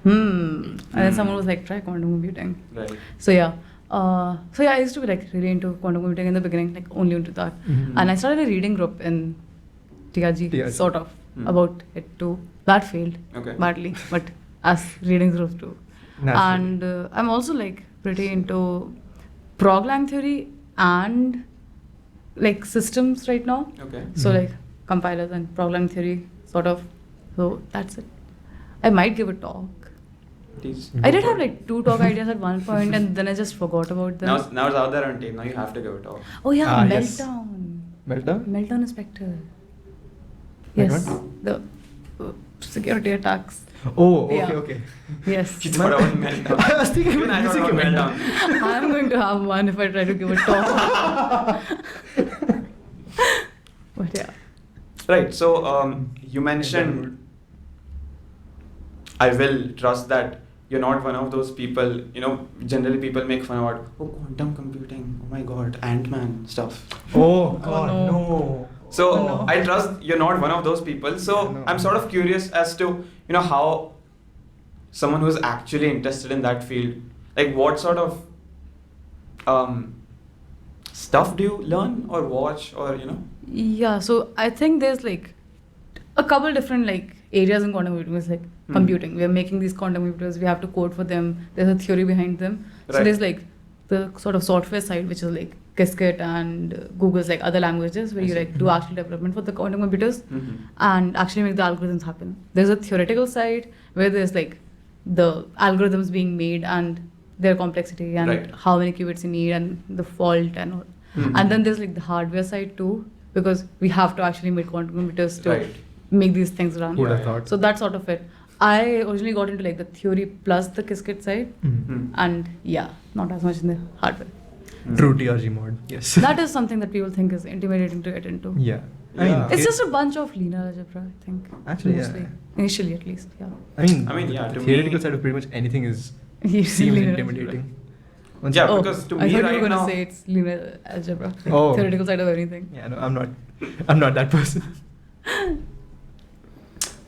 And then someone was like, try quantum computing. Right. So yeah. I used to be like really into quantum computing in the beginning, like only into that. Mhm. And I started a reading group in TRG, sort of, Mhm. about it too. That failed Okay. badly, but as reading groups do. And I'm also like pretty into prog-lang theory and like systems right now. Okay. So like compilers and prog-lang theory sort of. So that's it. I might give a talk. Please. I did have like 2 talk ideas at one point and then I just forgot about them. Now it's out there on tape. Now you have to give it talk. Oh yeah, Yes. Meltdown. Meltdown? Meltdown is Spectre. Like Yes. what? The security attacks. Oh, okay, Yeah. okay. Yes. You thought about meltdown. I was thinking Even I music thought about meltdown. meltdown. I'm going to have one if I try to give a talk. But yeah. Right. So you mentioned I will trust that you're not one of those people. Generally people make fun about quantum computing. Oh my God, Ant-Man stuff. Oh, God, no. no. So Oh, no. I trust you're not one of those people. So No. I'm sort of curious as to how someone who's actually interested in that field, like what sort of stuff do you learn or watch or Yeah, so I think there's like a couple different like areas in quantum computing. It's like computing. We are making these quantum computers. We have to code for them. There's a theory behind them. So Right. there's like the sort of software side, which is like Qiskit and Google's like other languages where I you see. like do actual development for the quantum computers Mhm. and actually make the algorithms happen. There's a theoretical side where there's like the algorithms being made and their complexity and Right. how many qubits you need and the fault and all. Mhm. And then there's like the hardware side too, because we have to actually make quantum computers to Right. make these things run. Who would have Yeah. thought? So that's sort of it. I originally got into like the theory plus the Qiskit side, Mhm. and yeah, not as much in the hardware. True TRG mod, yes. That is something that people think is intimidating to get into. Yeah. Yeah. It's just a bunch of linear algebra, I think. Actually, yeah. mostly. Initially, at least, yeah. I mean, yeah, the to theoretical me- side of pretty much anything is You see seems linear intimidating. Once Yeah, Oh, because to I me thought you right were gonna now- say it's linear algebra. Like Oh. Theoretical side of everything. Yeah, no, I'm not that person.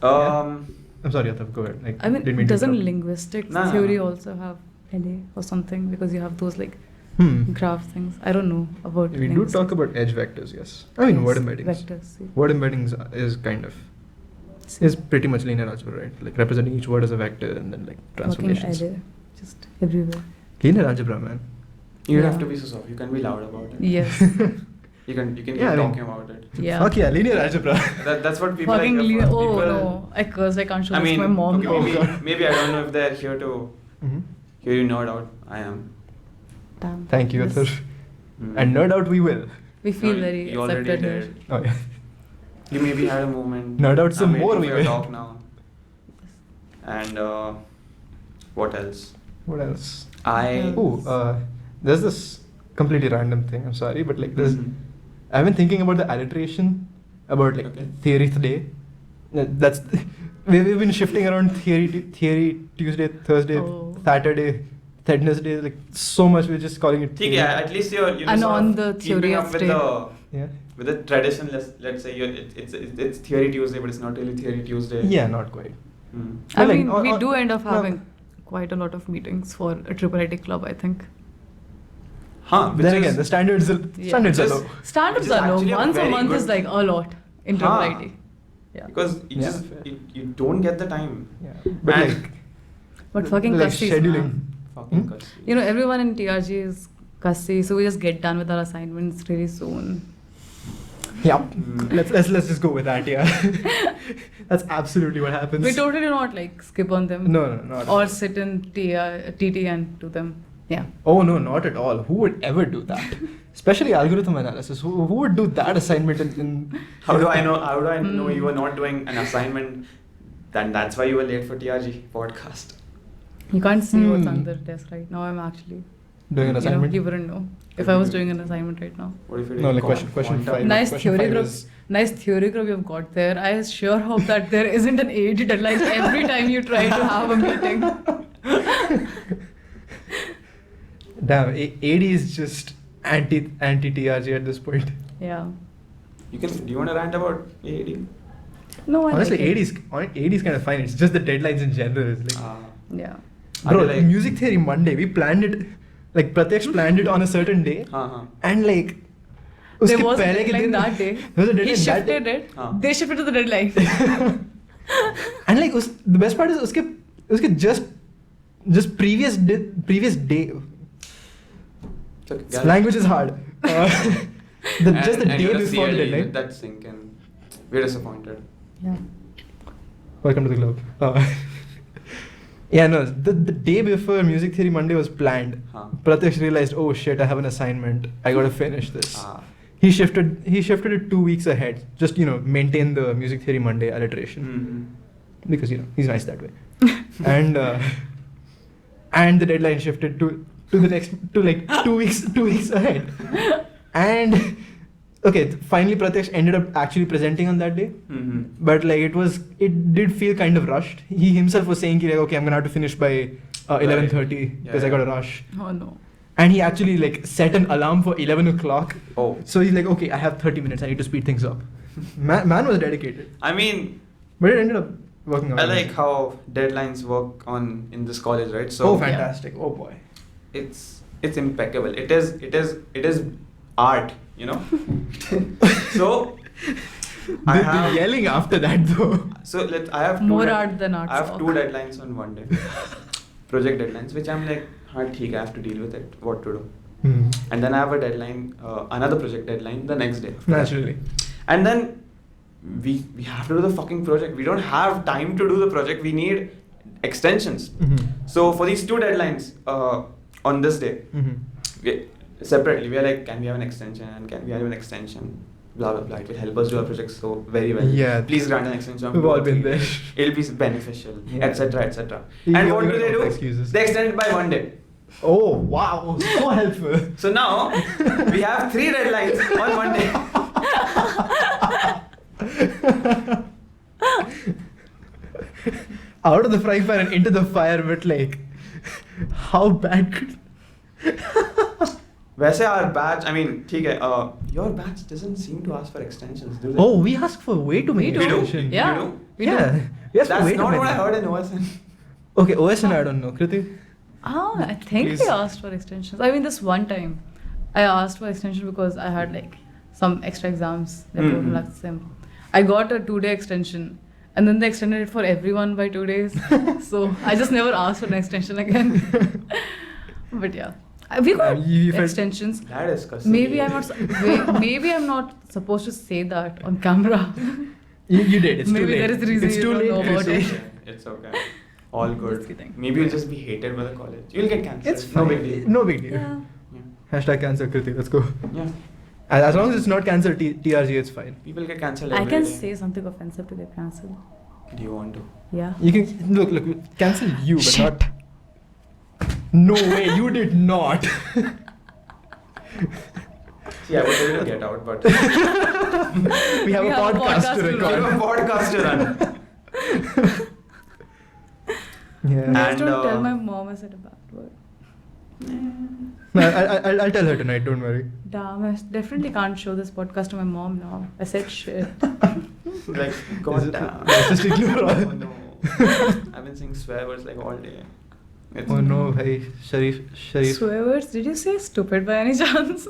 I'm sorry, Atharva, go ahead. Like, I mean, didn't mean to doesn't interrupt. linguistics No, no, theory no. also have LA or something? Because you have those like Hmm. graph things. I don't know about. We do linguistics. talk about edge vectors, yes. I mean, Yes, word embeddings. Vectors. Yeah. Word embeddings is kind of is pretty much linear algebra, right? Like representing each word as a vector and then like Fucking transformations. LA, just everywhere. Linear algebra, man. You Yeah. have to be so soft. You can be loud about it. Yes. You can keep Yeah, I mean- talking about it. Yeah. Fuck yeah, linear algebra. That's what people Fucking like. linear. Oh people, no, I curse. I can't show I this mean, to my mom. okay, now. maybe I don't know if they're here to Mhm. hear you nerd out. I am. Damn. Thank you, Yes. Atharva. Mm. And nerd out we will. We feel No, very you already accepted here. did. Oh yeah. You maybe had a moment. Nerd out some I'm more waiting we for your will. talk now. And what else? What else? I. Oh, there's this completely random thing. I'm sorry, but like there's. Mhm. I've been thinking about the alliteration about like Okay. theory today. That's we've been shifting around theory Tuesday, Thursday, Oh. Saturday, Wednesday, like so much. We're just calling it. Think, theory. yeah, at least you're And sort on of the keeping theory up of with state. the Yeah. with the tradition. Let's say it's Theory Tuesday, but it's not really Theory Tuesday. Yeah, not quite. Hmm. I But, like, mean, we or- do end up no. having quite a lot of meetings for a triple IT club, I think. Huh. Which Then is, again, the standards are Yeah. standards are Just- low. Standards Which is are low. actually a Once a very month is good- like a lot in triple Huh. IT. Yeah. because you Yeah, just fair. you don't get the time. Yeah, but And- like. But fucking like cusses, scheduling. man. Fucking Hmm? cuss. You know, everyone in TRG is cussy, so we just get done with our assignments really soon. Yeah. Hmm. Let's just go with that. Yeah. That's absolutely what happens. We totally do not like skip on them. No, not at Or all. sit in TT and do them. Yeah. Oh no, not at all. Who would ever do that? Especially algorithm analysis. Who would do that assignment in How do I know? How do I know Hmm. you were not doing an assignment? Then that's why you were late for TRG podcast. You can't see what's Hmm. on the desk right now. I'm actually doing an assignment? You wouldn't know if I was doing an assignment right now. What if you No, did like question quantum? 5. Nice question theory 5 group. is- Nice theory group you've got there. I sure hope that there isn't an AD deadline every time you try to have a meeting. Damn, AD is just anti TRG at this point. Yeah. Do you want to rant about AAD? No, I Honestly, like AD is kind of fine. It's just the deadlines in general. It's like, Yeah. bro, I like- music theory Monday. We planned it. Like Pratyaksh planned it on a certain day, हाँ. and like. There उसके was a पहले के deadline दिन- that day. There was a He deadline that shifted day. it. हाँ. They shifted to the deadline. And like the best part is उसके just just previous day. Okay, Language is hard. Just the day you're a before the CLE, deadline. That's sync and we're disappointed. Yeah. Welcome to the club. The day before Music Theory Monday was planned. Pratyaksh realized, oh shit, I have an assignment. I gotta finish this. He shifted it 2 weeks ahead. Just maintain the Music Theory Monday alliteration because he's nice that way. And the deadline shifted to like 2 weeks ahead. And okay, finally Pratyaksh ended up actually presenting on that day. But like it did feel kind of rushed. He himself was saying like, okay, I'm gonna have to finish by 11:30 because I gotta rush. Oh no. And he actually like set an alarm for 11 o'clock. Oh. So he's like, okay, I have 30 minutes. I need to speed things up. Man was dedicated. I mean, but it ended up working out. I like how deadlines work in this college, right? So fantastic. Oh boy. It's impeccable. It is art, So The yelling after that though. So I have more art than art. I have 2 deadlines on one day. Project deadlines, which I'm like, I have to deal with it. What to do? And then I have a deadline, another project deadline the next day. Naturally. And then we have to do the fucking project. We don't have time to do the project. We need extensions. So for these 2 deadlines on this day, separately, we are like, can we have an extension? And can we have an extension? Blah blah blah. It will help us do our project so very well. Yeah. Please grant an extension. We've all been there. It'll be beneficial, etc. etc. You And what do? Excuses. They extend it by 1 day. Oh wow, so helpful. So now we have 3 deadlines on 1 day. Out of the frying pan and into the fire, but like, how bad could? वैसे our batch, I mean, ठीक है, your batch doesn't seem to ask for extensions, do they? Oh, we ask for way too many We do. extensions. Yeah. You do? We do. We ask for That's way too not many. what I heard in OSN. Okay, OSN I don't know. Kriti? I think Please. we asked for extensions. I mean, this one time, I asked for extension because I had like some extra exams. I got a 2-day extension, and then they extended it for everyone by 2 days. So I just never asked for an extension again. But yeah, we got you felt- extensions. That is custody. Maybe I'm not supposed to say that on camera. You did. It's Maybe too late. there is a reason it's you too don't late. know about Kriti. it. It's okay. All good. Just kidding. Maybe you'll just be hated by the college. You'll get cancelled. It's no fine. big deal. No big deal. Yeah. Hashtag cancel Kriti. Let's go. Yeah. As long as it's not cancelled TRG, it's fine. People get cancelled I every can day. say something offensive to get cancelled. Do you want to? Yeah. You can look. Cancel you, but not. No way, you did not. Yeah, I would tell you to get out, but We have a podcast to we record. have a podcast to run. Yeah. Just And, don't tell my mom I said a bad word. No, I'll tell her tonight. Don't worry. Damn, I definitely can't show this podcast to my mom now. I said shit. Like, god damn. Just ignore all. Oh no. I've been saying swear words like all day. It's Oh no, bhai, Sharif. Swear words? Did you say stupid by any chance?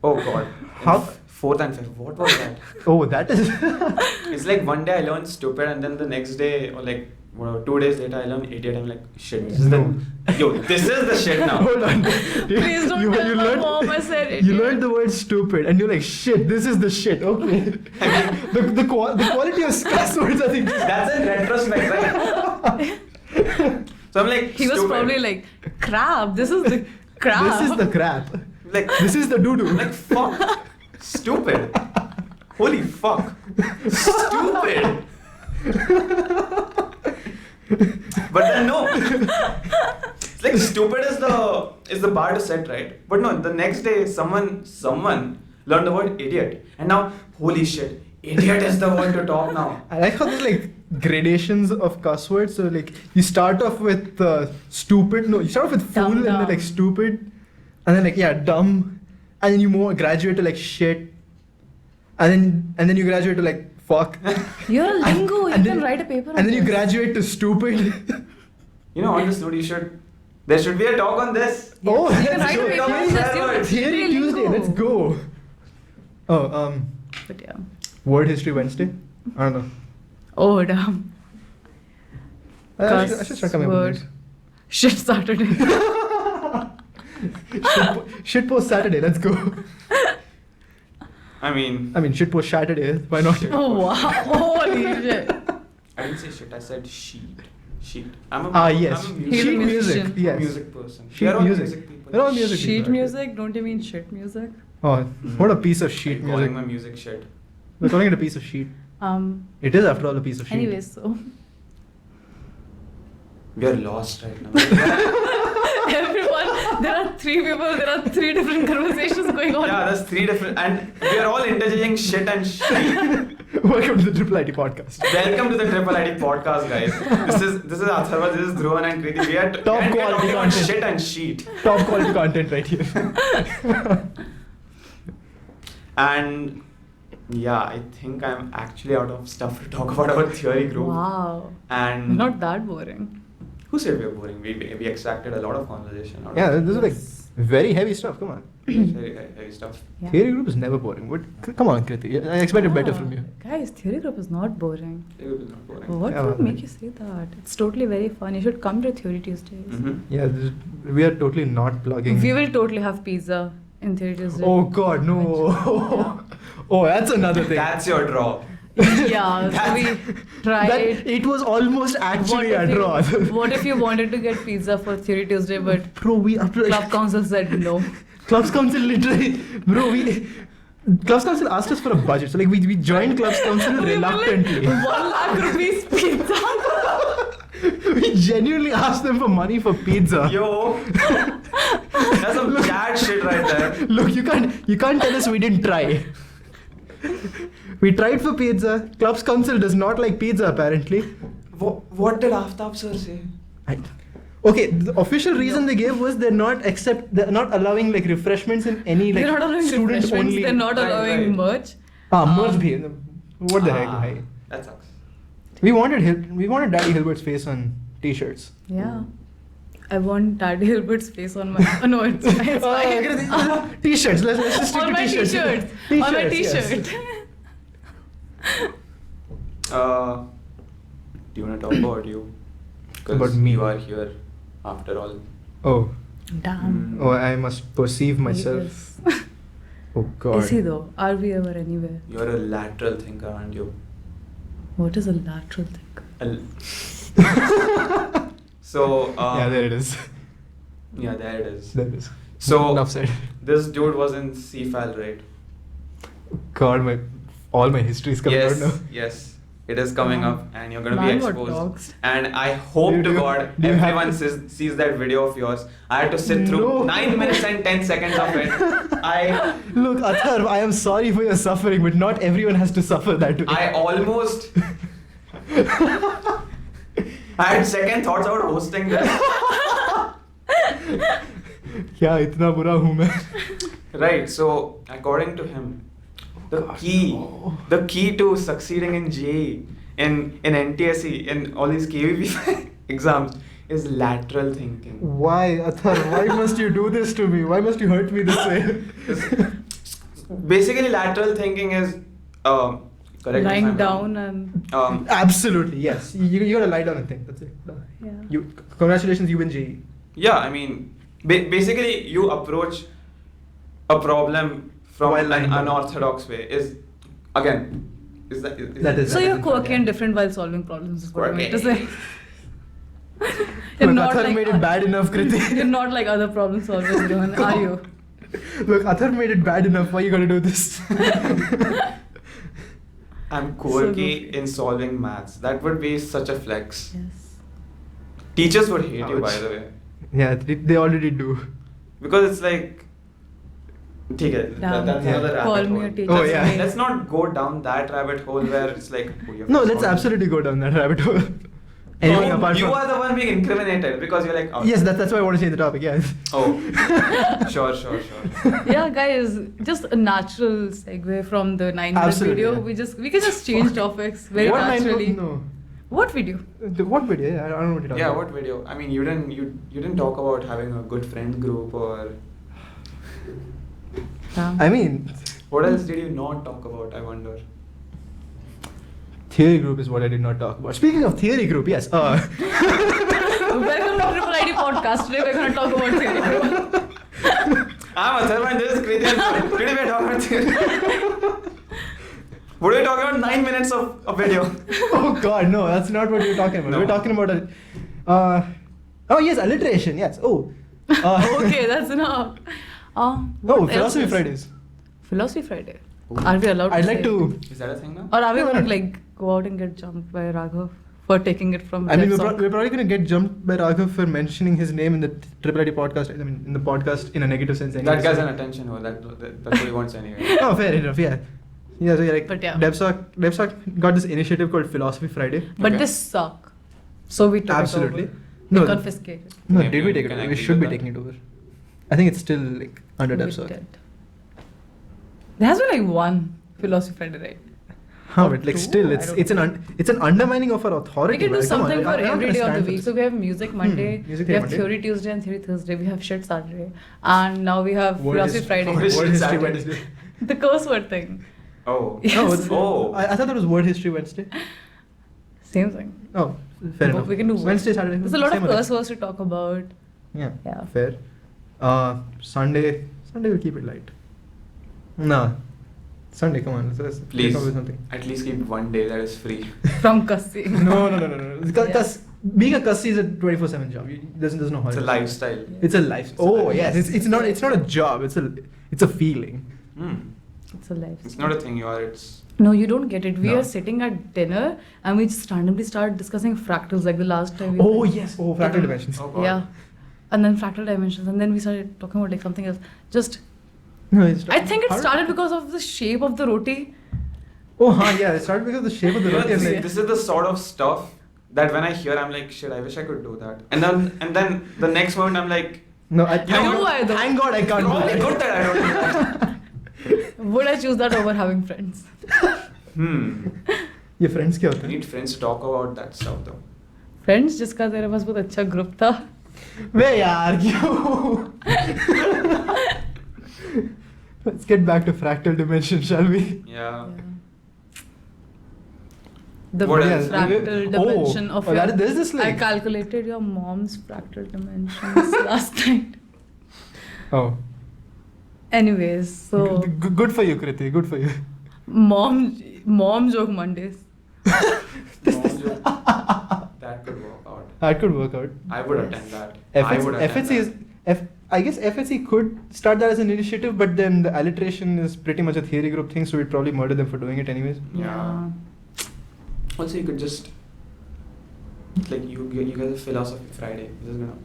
Oh god. How? 4th and 5th. What was that? Oh, that is. It's like one day I learned stupid and then the next day or like 2 days later I learned idiot. I'm like, shit. This is this is the shit now. Hold on. Please don't tell my mom I said it. You learned the word stupid and you're like, shit, this is the shit. Okay. the quality of cuss words, I think. That's in retrospect, right? So I'm like, He was stupid. probably like, crap, this is the crap. This is the crap. Like, This is the doo-doo. like fuck. Stupid. Holy fuck. Stupid. But then no. It's like stupid is the bar to set, right? But no, the next day someone learned the word idiot. And now, holy shit, idiot is the word to talk now. I like how there's like gradations of cuss words. So like you start off with stupid. No, you start off with fool Dumb, and then dumb. like stupid, and then like dumb, and then you graduate to like shit, and then you graduate to like fuck. You're a lingo. You and can then- write a paper on And then you this. graduate to stupid. You know, on this note, there should be a talk on this. Oh, You can let's write a go. paper on this. Theory Really Tuesday. lingo. Let's go. Oh, But yeah. Word History Wednesday. I don't know. Oh, damn. I should start coming up with Word. this. Shit Saturday. Shitpost Saturday, let's go. I mean, shitpost Saturday, why not? Oh wow! Holy shit! I didn't say shit. I said sheet. Sheet. I'm a Yes. I'm a He's a Sheet music, musician. yes. music person. Sheet We are all music. music people. We're all music Sheet people. music? Don't you mean shit music? Oh, what a piece of sheet Like calling music. my music shit. We're calling it a piece of sheet. It is, after all, a piece of sheet. Anyways, so We are lost right now. everyone, there are 3 people. There are 3 different conversations going on. Yeah, there's 3 different, and we are all interchanging shit and sheet. Welcome to the Triple IT podcast. Welcome to the Triple IT podcast, guys. This is Atharva, this is Druhan and Kriti. We are Top we are quality talking about content. shit and sheet. Top quality content right here. And yeah, I think I'm actually out of stuff to talk about Theory Group. Wow. And Not that boring. who said we were boring? We extracted a lot of conversation out Yeah, of this is like very heavy stuff. Come on. very stuff. Yeah. Theory Group is never boring. Come on, Kriti. I expected better from you. Guys, Theory Group is not boring. Theory Group is not boring. What Yeah, would man. make you say that? It's totally very fun. You should come to Theory Tuesdays. Mm-hmm. Yeah, we are totally not plugging. We will totally have pizza in Theory Tuesday. Oh God, no. Oh, that's another thing. That's your draw. Yeah, so we tried. That, it was almost actually a draw. What if you wanted to get pizza for Theory Tuesday, but Bro, Club Council said no? Clubs Council literally, Clubs Council asked us for a budget. So like we joined Clubs Council We were like, reluctantly. 1 lakh rupees pizza. We genuinely asked them for money for pizza. Yo, that's some bad shit right there. Look, you can't tell us we didn't try. We tried for pizza. Clubs Council does not like pizza apparently. What did Aftab sir say? Okay, the official reason they gave was they're not allowing like refreshments in any like They're not allowing student refreshments. only. They're not Right, allowing right. merch. Merch bhi. What the heck? Bhai? That sucks. We wanted Daddy Hilbert's face on t-shirts. Yeah. I want Daddy Hilbert's face on my. Oh, no, it's fine. T-shirts. Let's just stick On to my t-shirts. t-shirt. On my T-shirts, t-shirt. yes. Do you want to talk about you? 'Cause About me. You are here, after all. Oh, Damn. oh, I must perceive myself. Oh God. Is he though? Are we ever anywhere? You're a lateral thinker, aren't you? What is a lateral thinker? So Yeah, there it is. yeah, there it is. There it is. So Enough said. this dude was in CFAL, right? God, all my history is coming out now. Yes. It is coming up, and you're gonna Man be got exposed. doxed. And I hope Do to you- God do you have everyone to- sees that video of yours. I had to sit through No. 9 minutes and 10 seconds of it. Look, Atharva, I am sorry for your suffering, but not everyone has to suffer that way. I almost. I had second thoughts about hosting this. क्या इतना बुरा हूँ मैं? Right. So according to him, the key to succeeding in JEE, in NTSE, in all these KVP exams is lateral thinking. Why, Atharva? Why must you do this to me? Why must you hurt me this way? Basically, lateral thinking is correct me if Lying I'm wrong. down and. Absolutely, yes. You gotta lie down and think. That's it. Yeah. Congratulations, you win JEE. Yeah, I mean, basically, you approach a problem from While an lying down. unorthodox way. Is That is- So you're in quirky fact, and yeah. different while solving problems, is what you mean to Quirky. say. Look, Atharva made it bad enough, Kriti. You're not like other problem solvers, Druhan, are you? Look, Atharva made it bad enough. Why you gotta do this? I'm quirky So in solving maths. That would be such a flex. Yes. Teachers would hate you, by Ouch. the way, Yeah, they already do. because it's like. ठीक है, Damn, that's another rabbit call me hole. a teacher. Oh, yeah. Let's not go down that rabbit hole where it's like. Oh, you have No, to let's solve absolutely go down that rabbit hole. this. Anything No, apart you from... are the one being incriminated because you're like. Oh. Yes, that's why I want to change the topic, yes. Oh. Sure. Yeah, guys, just a natural segue from the 9-minute Absolutely, video. yeah. We can just change topics very What naturally. No. What video? What video? Yeah, I don't know what you're talking Yeah, about. what video? I mean, you didn't talk about having a good friend group or I mean, what else did you not talk about? I wonder. Theory Group is what I did not talk about. Speaking of Theory Group, yes. Welcome to Triple ID podcast. Today we're going to talk about Theory Group. I'm Atharva and this is Kriti and Druhan. Today we're talking about theory. What are we talking about? 9 minutes of video. Oh God, no, that's not what we're talking about. No. We're talking about oh yes, alliteration. Yes. Oh. Okay, that's enough. Oh, What Philosophy else is- Fridays. Philosophy Friday. Are we allowed to I'd say like to. Is that a thing now? Or are we No, going to no. like go out and get jumped by Raghav for taking it from I mean, Left we're, Sock? we're probably going to get jumped by Raghav for mentioning his name in the Triple ID podcast. I mean, in the podcast in a negative sense. Anyway. That guy's an attention whore. That's what he wants anyway. Oh, fair enough. Yeah. Yeah. So yeah, like But yeah. DevSoc got this initiative called Philosophy Friday. But Okay. this suck. So we took Absolutely. it over. No. We confiscated. No, Maybe did we we take it can over? We agree should be with that. taking it over. I think it's still like under We DevSoc. did. There has been like one Philosophy Friday, right? Huh, Or but like two, still, I it's don't it's an know. it's an undermining of our authority. We can do man. Come on, something for I'm not every gonna day of stand the for week. this. So we have Music Monday, Music we have Monday. Theory Tuesday and Theory Thursday, we have Shit Saturday, and now we have World Philosophy Hist- Friday. World World History Saturday. Wednesday. The curse word thing. Oh. Yes. No, it's- Oh. I thought that was World History Wednesday. Same thing. Oh, fair But enough. we can do Wednesday, Saturday. There's a lot of same or curse less. words to talk about. Yeah. Yeah. Fair. Sunday we'll keep it light. No. Sunday, come on. Let's Please. come up with something. At least keep one day that is free. From Kassi. No. Because Yeah. being a cussie is a 24/7 job. There's no It's holiday. a lifestyle. It's a life. It's a Oh lifestyle. yes, it's not a job. It's a feeling. It's a life. It's not a thing you are. It's No, you don't get it. We No. are sitting at dinner and we just randomly start discussing fractals like the last time we Oh did. yes. Oh, fractal dimensions. oh god. Yeah. And then fractal dimensions. And then we started talking about like something else. Just No, it's I think it how- started because of the shape of the roti. Oh, yeah. It started because of the shape of the You know, roti. and this, like- this is the sort of stuff that when I hear, I'm like, shit, I wish I could do that. And then the next moment, I'm like, No, You know why though? thank God I can't do probably that. good that I don't do that. Would I choose that over having friends? ये friends क्या होते You हैं? need friends to talk about that stuff though. Friends जिसका तेरे पास बहुत अच्छा group था. वे यार क्यों? Let's get back to fractal dimension, shall we? Yeah. The What else? fractal Oh, dimension of oh, your, there's this I like calculated your mom's fractal dimensions last night. oh Anyways, so good for you, Kriti. Good for you. mom joke Mondays. That could work out. That could work out. I would attend that. I would attend FSC is that. I guess FSC could start that as an initiative, but then the alliteration is pretty much a theory group thing, so we'd probably murder them for doing it anyways. Yeah. Also, you could just like you guys have Philosophy Friday. This is gonna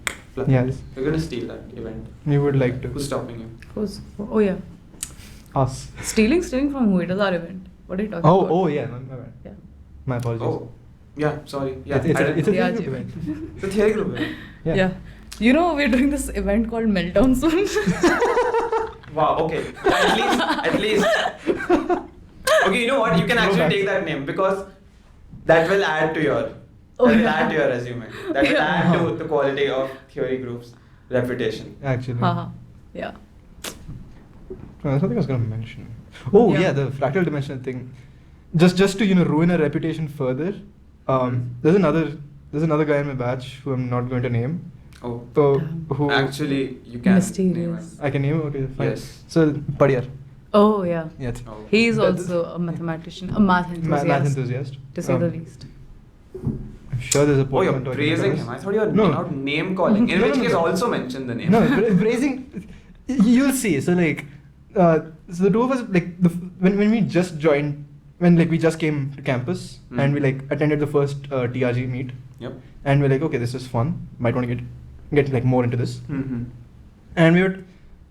Yes. We're gonna steal that event. We would like to. Who's stopping you? Oh yeah. Us. Stealing from who? It is our event. What are you talking about? Oh yeah. My bad. Yeah. My apologies. Oh, yeah. Sorry. Yeah. It's I a didn't theory Yeah, group Jim. event. It's a theory group event. Yeah. You know, we're doing this event called Meltdown soon. Wow. Okay. At least. Okay. You know what? You can No actually facts. take that name because that will add to your. Oh, that will yeah. add to your resume. That will Yeah. add to the quality of theory group's reputation. Actually. Haha. Yeah. There's something I was gonna mention. Oh Yeah. yeah, the fractal dimensional thing. Just to ruin our reputation further. There's another guy in my batch who I'm not going to name. Oh. So Damn. who Actually, you can. Mysterious. name him. I can name him. Okay, fine. Yes. So Padiyar. Oh yeah. Yes. Oh. He is That- also a mathematician, a math enthusiast. Math enthusiast. To say the least. I'm sure there's a Oh, you're Pokemon tournament praising on him. this. I thought you were No. not name calling. In No, which no, case, no. also mention the name. No, praising. You'll see. So like, so the two of us when we just joined, when like we just came to campus and we like attended the first TRG meet, Yep. and we're like, okay, this is fun. Might want to get like more into this. Mm-hmm. And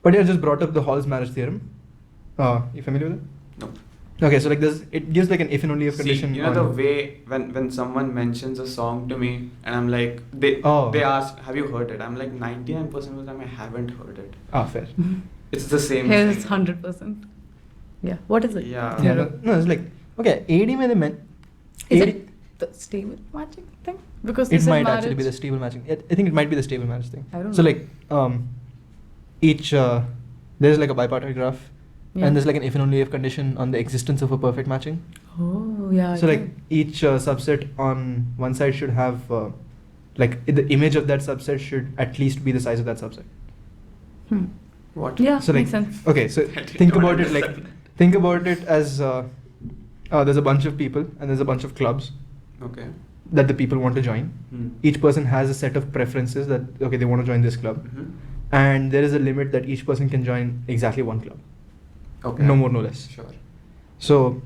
Padiyar just brought up the Hall's marriage theorem. You familiar with it? No. Okay, so like it gives like an if and only if See, condition. you know the on- way when someone mentions a song to me and I'm like they ask, have you heard it? I'm like 99% of the time I haven't heard it. Fair. It's the same Here thing. it's 100%. Yeah. What is it? Yeah. Yeah, no, it's like okay, AD में the Is AD it the stable matching thing? Because it this is might marriage. actually be the stable matching. I think it might be the stable marriage thing. I don't So know. like each there's like a bipartite graph, Yeah. and there's like an if and only if condition on the existence of a perfect matching. Oh yeah. So I like think. each subset on one side should have like the image of that subset should at least be the size of that subset. What? Yeah, So like, makes sense. okay, so think about it like, think about it as there's a bunch of people and there's a bunch of clubs Okay. that the people want to join. Each person has a set of preferences that, okay, they want to join this club. And there is a limit that each person can join exactly one club. Okay. No more, no less. Sure. So,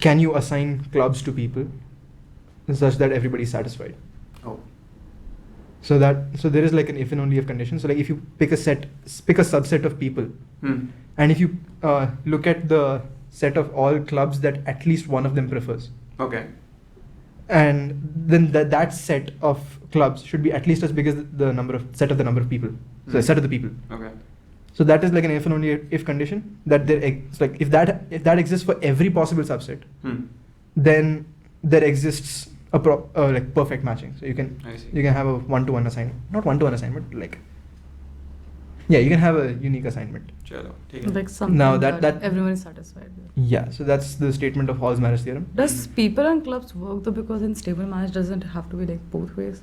can you assign clubs to people such that everybody is satisfied? Oh. So there is like an if and only if condition. So like if you pick a subset of people, and if you look at the set of all clubs that at least one of them prefers. Okay. And then that set of clubs should be at least as big as the number of people. So the set of the people. Okay. So that is like an if and only if condition that it's like if that exists for every possible subset, then there exists a like perfect matching. So you can have a one-to-one assignment, not one-to-one assignment, like you can have a unique assignment. Chalo, Like something Now that that- everyone is satisfied with. Yeah, so that's the statement of Hall's marriage theorem. Does people and clubs work though? Because in stable marriage doesn't have to be like both ways.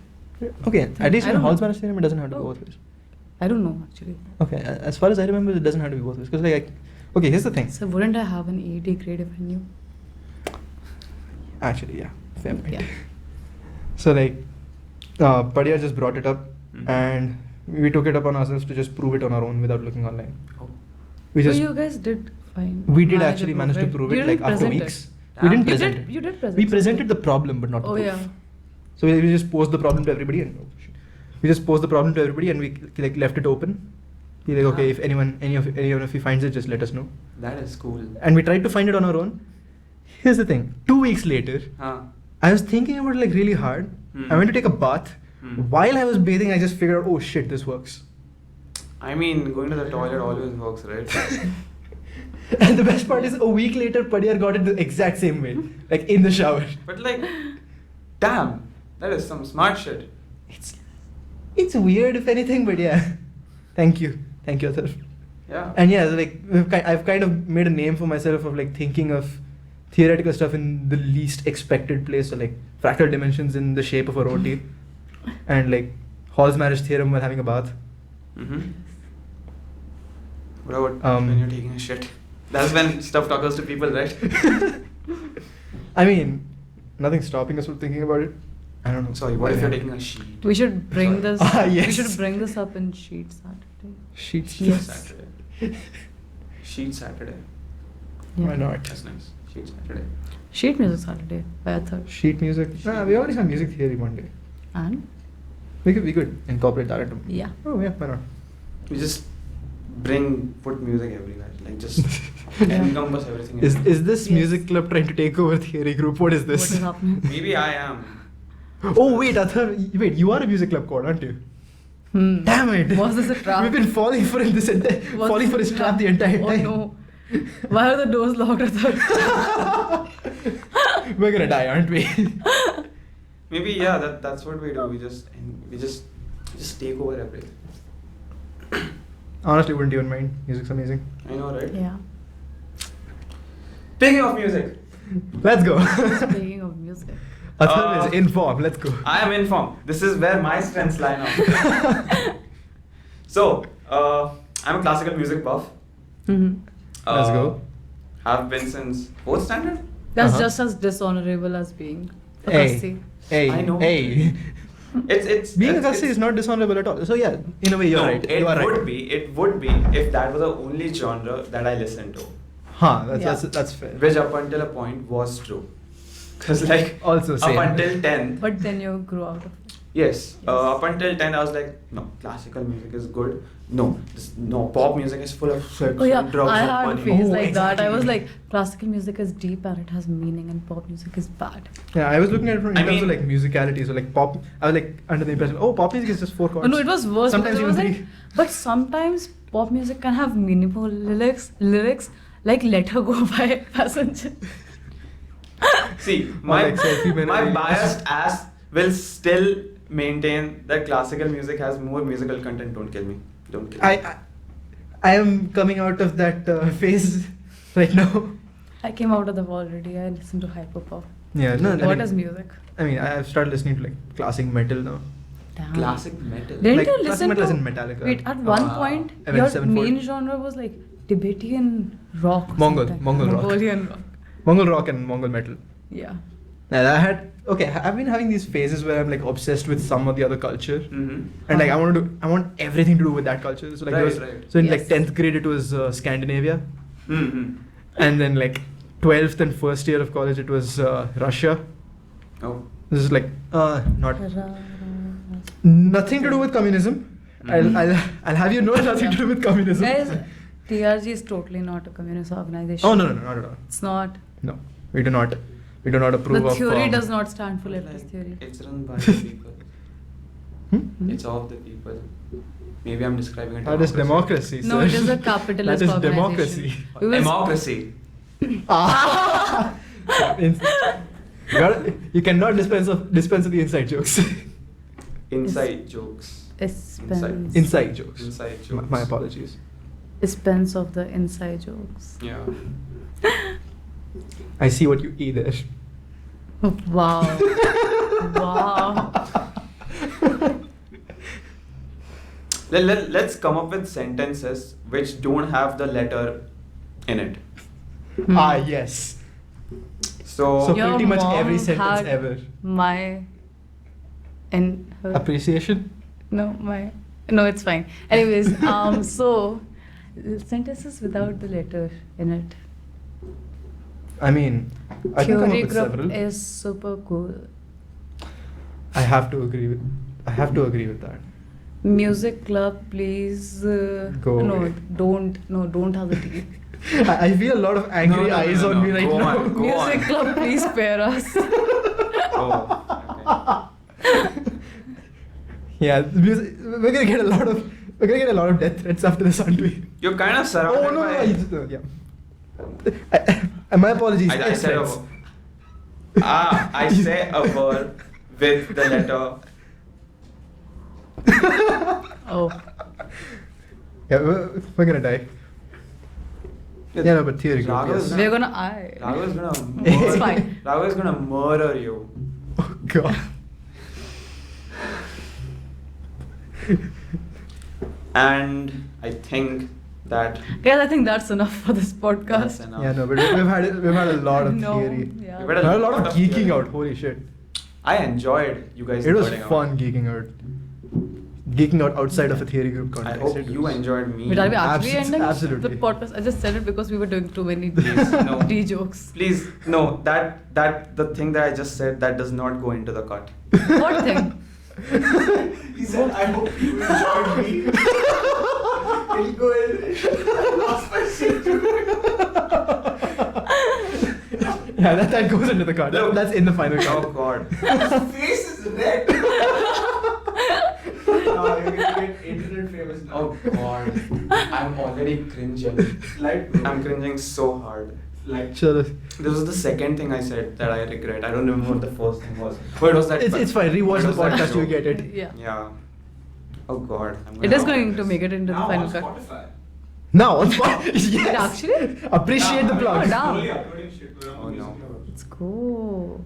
Okay, at least I in don't Hall's know. marriage theorem, it doesn't have to go Oh. both ways. I don't know actually. Okay, as far as I remember, it doesn't have to be both ways. Because like, okay, here's the thing. So wouldn't I have an AD grade if I knew? Actually, yeah, fair point. Yeah. So like, Padya just brought it up, Mhm. and we took it upon ourselves to just prove it on our own without looking online. Oh. We So just you guys did fine. we did actually manage to prove You it like didn't after present weeks. it. We didn't You present it. You did present. We presented something. the problem, but not the Oh proof. yeah. So we just posed the problem to everybody, and we just posed the problem to everybody, and we like left it open. Be like, okay, if any of you finds it, just let us know. That is cool. And we tried to find it on our own. Here's the thing: 2 weeks later, I was thinking about it like really hard. I went to take a bath. While I was bathing, I just figured out, oh shit, this works. I mean, going to the toilet always works, right? And the best part is, a week later, Padiyar got it the exact same way, like in the shower. But like, damn, that is some smart shit. It's weird, if anything, but yeah. Thank you, Atharva. Yeah. And yeah, so like I've kind of made a name for myself of like thinking of theoretical stuff in the least expected place. So like fractal dimensions in the shape of a roti, and like Hall's marriage theorem while having a bath. What about when you're taking a shit? That's when stuff occurs to people, right? I mean, nothing's stopping us from thinking about it. I don't know. Sorry, what if you're taking a sheet? We should bring this. Yes. We should bring this up in Sheet Saturday. Sheets? Yes. Saturday. Sheet Saturday. Yeah. Why not? That's nice. Sheet Saturday. Sheet Music Saturday by Atharva. Sheet music. Nah, we already have music theory Monday. And We could incorporate that into. yeah. Oh yeah, why not? We just put music everywhere. Like just encompass everything. Is this Yes. music club trying to take over Theory Group? What is this? What is happening? Maybe I am. Oh wait, Atharva, you are a music club code, aren't you? Damn it! Was this a trap? We've been falling for his trap the entire time. Oh no. Why are the doors locked, Atharva? We're gonna die, aren't we? Maybe yeah. That's what we do. We just take over everything. Honestly, wouldn't even mind. Music's amazing. I know, right? Yeah. Speaking of music, Let's go. Speaking of music. Atharva is in form. Let's go. I am informed. This is where my strengths lie now. So, I'm a classical music buff. Let's go. Have been since 4th standard. That's Uh-huh. just as dishonorable as being a Hey. Kasi. Hey, I know. hey. It's Being a it's- Kasi is not dishonorable at all. So yeah, in a way you're no, right. It You are would right. be. It would be if that was the only genre that I listened to, Huh, Yeah. that's fair. which up until a point was true. Because like Also same. up until 10th, But then you grew out of it. yes, Yes. up until 10 I was like, no, classical music is good. No, pop music is full of sex Oh yeah, and drugs I and had a money. phase Oh, like that. I was exactly. like, classical music is deep and it has meaning, and pop music is bad. Yeah, I was looking at it in I terms of mean- like musicality. So like pop, I was like under the impression, oh, pop music is just 4 chords. Oh, no, it was worse. Sometimes because it even was 3. like, but sometimes pop music can have meaningful lyrics like "Let Her Go" by Passenger. See, Or my like selfie my melody. biased ass will still maintain that classical music has more musical content. Don't kill me. Don't kill me. I am coming out of that phase right now. I came out of the already. I listened to hyperpop. Yeah, no. What is music? I mean, I've started listening to like classic metal now. Damn. Classic metal. Didn't Like, you classic listen metal to? as in Metallica. Wait, at one point, Avenged your Sevenfold. main genre was like Tibetan rock. or Mongol something. rock. Mongolian rock. Mongol rock and Mongol metal. Yeah. And I've been having these phases where I'm like obsessed with some or the other culture, Mm-hmm. and like I want everything to do with that culture. So like Right, there was, right. so in Yes. like 10th grade it was Scandinavia, Mm-hmm. and then like 12th and first year of college it was Russia. Oh. This is like not nothing to do with communism. Mhm. I'll have you know nothing to do with communism. Guys, TRG is totally not a communist organization. Oh no, not at all. It's not. No, we do not approve The of. theory does not stand for leftist theory. It's run by the people. Hmm? It's of the people. Maybe I'm describing it. That is democracy, sir. No, it is a capitalist That is organization. democracy. We will- Democracy. You cannot dispense with the inside jokes. Inside jokes. Dispense. Inside jokes. Inside jokes. My apologies. Dispense of the inside jokes. Yeah. I see what you eat there. Wow. Wow. Let's come up with sentences which don't have the letter in it. Hmm. Yes. So, So Your pretty much mom every sentence had ever. My. And her. Appreciation? No, it's fine. Anyways, so sentences without the letter in it. I mean, I can come up Theory with Group several. is super cool. I have to agree with that. Music club, please. Go no, away. don't have the tea. I feel a lot of angry No, eyes on me right Go now. on, go Music on. club, please spare us. Oh, Yeah, we're gonna get a lot of death threats after this, aren't we? You're kind of surrounded Oh no, by. yeah. My apologies. I death said a threats. I say a word with the letter. Oh. Yeah, we're gonna die. Yeah, no, but theory group, Raghav yes. is We're gonna eye. Raghav is gonna. It's fine. Raghav is gonna murder you. Oh god. And I think that. Guys, I think that's enough for this That's podcast. enough. Yeah, no, but we've had a lot of No, theory. yeah. We've We've had a lot of geeking theory. out. Holy shit. I enjoyed you guys. It was nerding out. fun geeking out. Geeking out outside of a theory group I context. hope It you was- enjoyed me. Wait, are we actually Abso- ending absolutely. the podcast? I just said it because we were doing too many Please, no. D jokes. Please, no. That the thing that I just said that does not go into the cut. What thing? He said, "I hope you enjoyed me." He'll go in. I lost my shit. Yeah, that goes into the card. Look. That's in the final Oh card. God. His face is red. You're gonna get internet famous now. Oh God. I'm already cringing. Like, I'm cringing so hard. like, Sure. This was the second thing I said that I regret. I don't remember what the first thing was. But it was that. It's fine. Rewatch the it was that podcast, you joke. get it. Yeah. Yeah. Oh God. It is going to make it into the now final on cut. Spotify. Now, on spot. Yes. It actually? Appreciate the Oh, plug. damn. Slowly uploading shit to Oh, no. Let's go.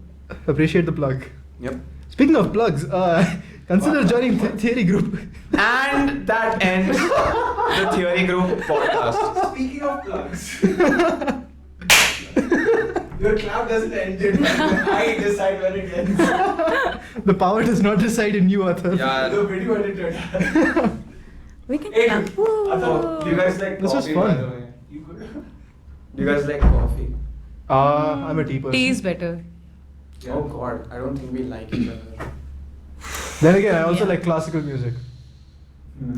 Appreciate the plug. Yep. Speaking of plugs, consider joining Theory Group. And that ends the Theory Group podcast. Speaking of plugs, your clap doesn't end it. I decide when it ends. The power does not reside in you, Arthur. Yeah. The video editor. We can Hey, clap. Oh, do you guys like This was coffee, fun. by the way? You could. Do you guys like coffee? I'm a tea person. Tea is better. Yeah. Oh God, I don't think we like each other. Then again, I also Yeah. like classical music.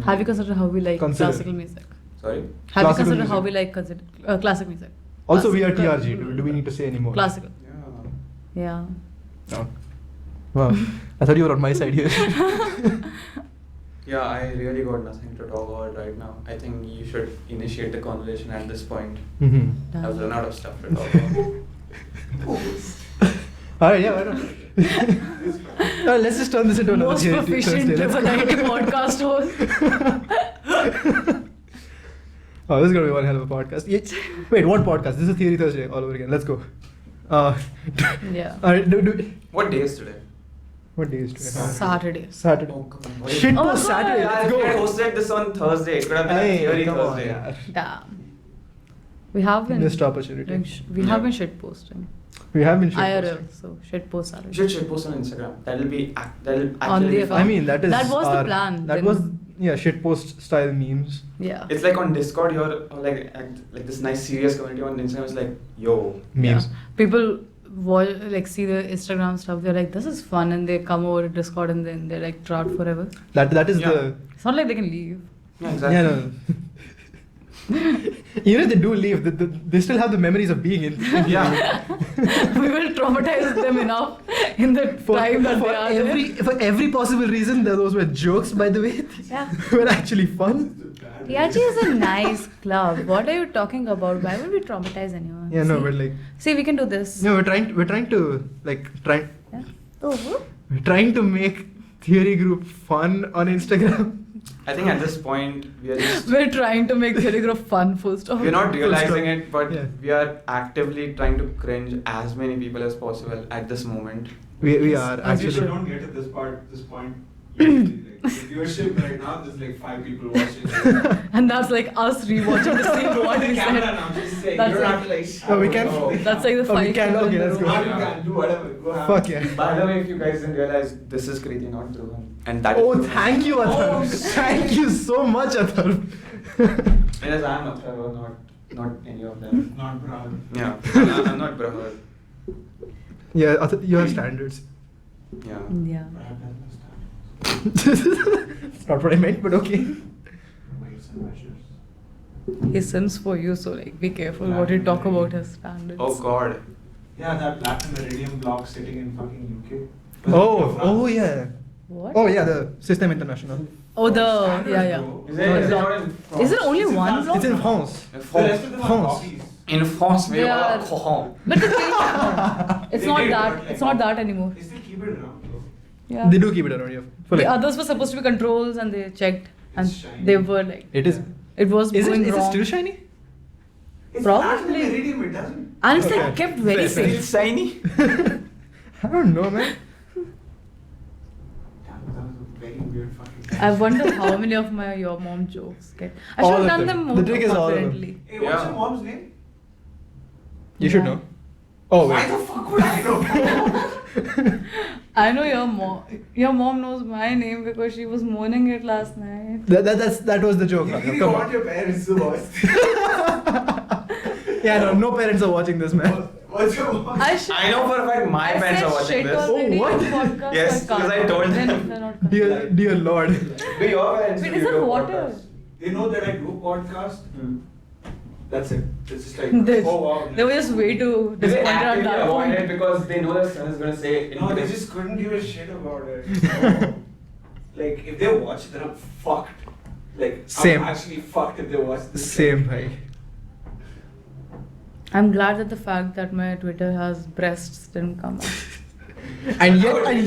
Have you considered how we like Consider. classical music? Sorry? Have you Classical considered music. how we like classic music? Also, we are Classical. TRG. Do we need to say any more? Classical. Yeah. Yeah. No. Wow. I thought you were on my side here. Yeah, I really got nothing to talk about right now. I think you should initiate the conversation at this point. Mm-hmm. I've run out of stuff to talk about. Alright, yeah, why not? Let's just turn this into another Most theory proficient Thursday. Let's go. variety podcast host. Oh, this is gonna be one hell of a podcast. Wait, what podcast? This is Theory Thursday all over again. Let's go. Yeah. What day is today? What day is today? Saturday. Saturday. Oh, come on. Shit Oh my post God. Saturday. Yeah, Let's if we had go. hosted this on Thursday, it could have been a Hey, theory come on, Thursday. yaar. Damn. We have been Missed opportunity. we have been shit posting. We have been shit IRL, posting. so shit post Saturday. You should post on Instagram. That'll On actually the be fun. I mean, that is That was the our- plan. That Then- was shit post style memes. Yeah. It's like on Discord, you're like this nice serious community. On Instagram, it's like, yo, Memes. Yeah. People see the Instagram stuff. They're like, this is fun, and they come over to Discord and then they're like drought forever. That is Yeah. the It's not like they can leave. yeah, exactly. yeah no. Even if they do leave, they still have the memories of being in. Yeah. We will traumatize them enough in the time that they are there. for every possible reason, those were jokes, by the way. Yeah. were actually fun. TRG is a nice club. What are you talking about? Why would we traumatize anyone? Yeah, no, See? but like, See, we can do this. no, we're trying to Yeah. Oh, we're trying to make Theory Group fun on Instagram. I think at this point, we are just. we're trying to make Theory Group fun, full stop. We're not realizing stop. it, but Yeah. we are actively trying to cringe as many people as possible at this moment. We are As we If you should. actually. don't get to this point, usually, like, the viewership right now, there's like 5 people watching. And that's like us rewatching to see what the we camera said. now, just saying, That's you don't like- have to like. Oh, we can- Oh, That's like the Oh, we five can- people okay, in the let's room. go. now you can do whatever. Go have. Fuck yeah. By the way, if you guys didn't realize, this is Kriti, not Druhan. And that Oh, is thank you, Atharva. Thank you so much, Atharva. Yes, I am Atharva, not any of them. Not proud. Yeah, I'm not Brahad. Yeah, you have standards. Yeah. Yeah. But I've done this time. That's not what I meant, but okay. Weights and measures. He sins for you, so like be careful what you talk about his standards. Oh God. Yeah, that platinum iridium block sitting in fucking UK. Oh yeah. What? Oh yeah, the System International. Oh, the Standards, yeah. bro. Is Oh, it yeah. not in France? Is there only It's in one France. block? It's in France. In The rest France? of them are France. copies. In France, we They are. are- But the thing, it's They not did, that. but, like, It's not that anymore. They still keep it around, though. Yeah. They do keep it around here. For The like, others were supposed to be controls, and they checked, and It's shiny. they were like, it is. it was Is going it wrong. still shiny? It's Probably. platinum iridium, it doesn't. And it's Okay. like kept very Fair, fair. safe. shiny. I don't know, man. Damn, that was a very weird fucking thing. I wonder how many of your mom jokes get. I All should of have done them. them more The trick is all of them. confidently. Hey, what's Yeah. your mom's name? You should Yeah. know. Oh Why wait. the fuck would I know? I know your mom. Your mom knows my name because she was mourning it last night. That was the joke. You Raghav. really Come want on. your parents to watch this? Yeah, no parents are watching this, man. What's your mom's I know for a fact my I parents said are watching shit this. already Oh, what? in podcast, Yes, so I because I can't. told Then them. they're not coming. Dear Lord. Do your parents Wait, do is that YouTube water? podcasts? They know that I do a podcast. Hmm. That's it. It's just like, They, oh wow. they were just way too Do they disappointed at actively that avoid it point. because they know their son is gonna say? No, they just couldn't give a shit about it. So, like, if they watch it, then I'm fucked. Like, Same. I'm actually fucked if they watch this. Same, bhai. I'm glad that the fact that my Twitter has breasts didn't come up. And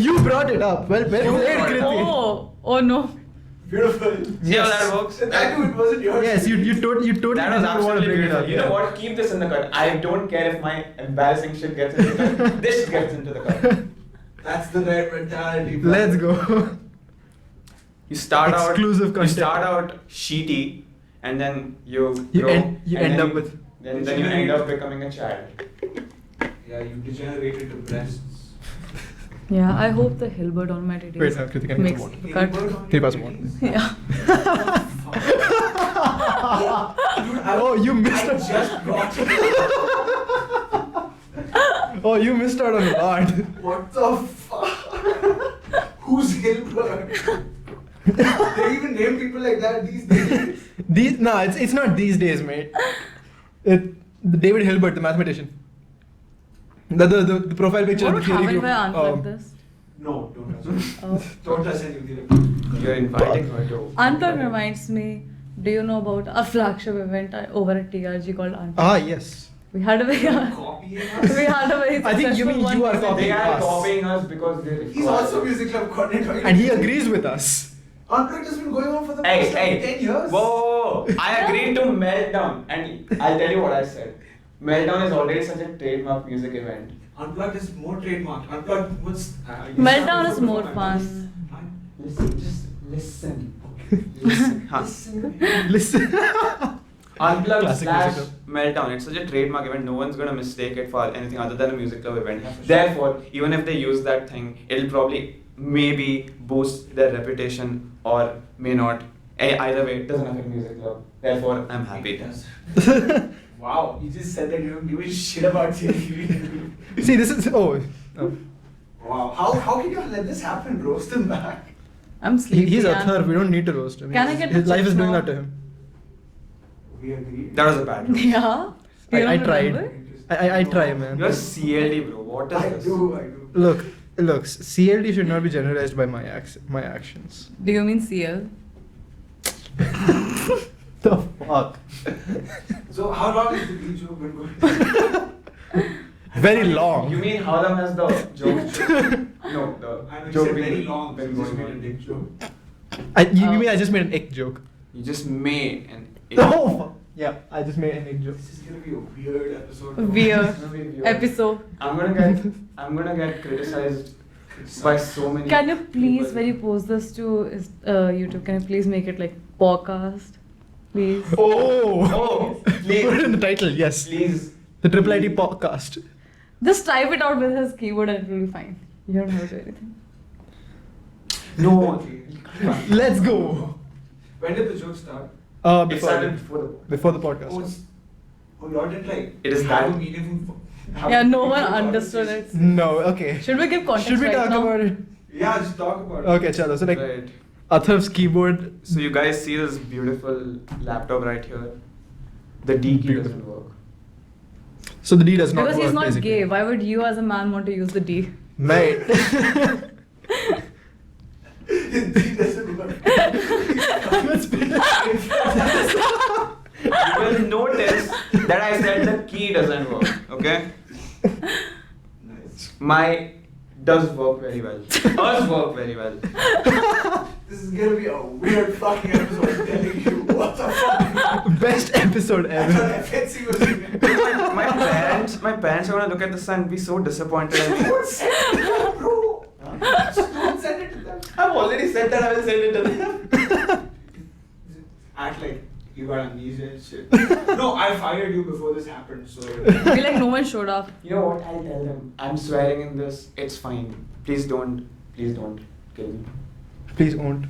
you brought it up. Well played, Kriti. Oh no. Beautiful. See how that works? That too, it wasn't yours. Yes, you totally That was did not want to absolutely bring it beautiful. up. You know what? Keep this in the cut. I don't care if my embarrassing shit gets into the cut. This gets into the cut. That's the right mentality. bro. Let's go. You start Exclusive out. content. You start out sheety, and then you You grow, end and then up you- with. Then you end up becoming a child. Yeah, you degenerated to breasts. Yeah, I hope the Hilbert on my titties Wait, Kriti, can you makes get some the Can cut. you put on Can you your pass water? titties? Yeah. Oh, you missed I out. just got Oh, you missed out on a lot. What the fuck? Who's Hilbert? They even name people like that these days. It's not these days, mate. David Hilbert, the mathematician. The profile picture What of would the Theory happen Group. if I unplug this? No, don't touch it. Oh. Don't touch anything. You're inviting her to. Unplug reminds me, do you know about a flagship event over at TRG called Unplug? Ah, yes. We had a very Copying us? we had a very I think you successful mean one you are recently. copying They are us. copying us because they. He's also music club content. And he agrees with us. Unplugged has been going on for the Hey, past hey. 10 years. Whoa! I agreed to melt down, and I'll tell you what I said. Meltdown is already such a trademark music event. Unplugged is more trademark. Unplugged was. Meltdown is more fun. Listen, just listen. Listen. Huh. Listen. Unplugged Classic slash music Meltdown. It's such a trademark event. No one's gonna mistake it for anything other than a music club event. Therefore, even if they use that thing, it'll probably maybe boost their reputation or may not. Either way, it doesn't affect music club. Therefore, I'm happy. It does. Wow, you just said that you don't give a shit about CCNSB. See, this is Wow, how can you let this happen? Roast him back. I'm sleepy. He's and- Atharva. We don't need to roast him. Can I get his the life chips is doing now? that to him. We agree. That was a bad one. Yeah. Do you I not tried. remember? I try, man. You're CLD, bro. What is I this? do. Look, CLD should not be generalized by my actions. Do you mean CL? The fuck? So how long is the D joke been going? Very long. You mean how long has the joke? No, the I know you joke said been very long, so been you just going made a on? dick joke. You Oh. mean I just made an ick joke? You just made an. Oh, fuck. Yeah, I just made an ick joke. This is gonna be a weird episode. Weird episode. I'm gonna get criticized by so many. Can you please, people. when you post this to YouTube, can you please make it like podcast? Please. Oh, please. Put it in the title, yes. Please. The Triple IT podcast. Just type it out with his keyboard and it will be fine. You don't have to do anything. No. Let's go. When did the joke start? It started before the. Before the podcast. You didn't like. It is have that- a meaningful. Yeah, no one understood it. No, okay. Should we give context Should we right talk now? about it? Yeah, just talk about it. Okay, chalo. So like, Right. Atharv's keyboard. So you guys see this beautiful laptop right here? The D key Beautiful. doesn't work. So the D does not Because work. he's not basically. gay. Why would you as a man want to use the D? Mate. It doesn't work. You will notice that I said the key doesn't work. Okay? Nice. My does work very well. Does work very well. This is gonna be a weird fucking episode. I'm telling you. What the fuck? Best episode I thought ever. FNC was gonna My parents are gonna look at this and be so disappointed at me. Don't send it to them, bro. Don't send it to them. I've already said that I will send it to them. Act like you got amnesia and shit. No, I fired you before this happened, so. I feel like no one showed up. You know what? I'll tell them. I'm swearing in this. It's fine. Please don't kill me. Please don't.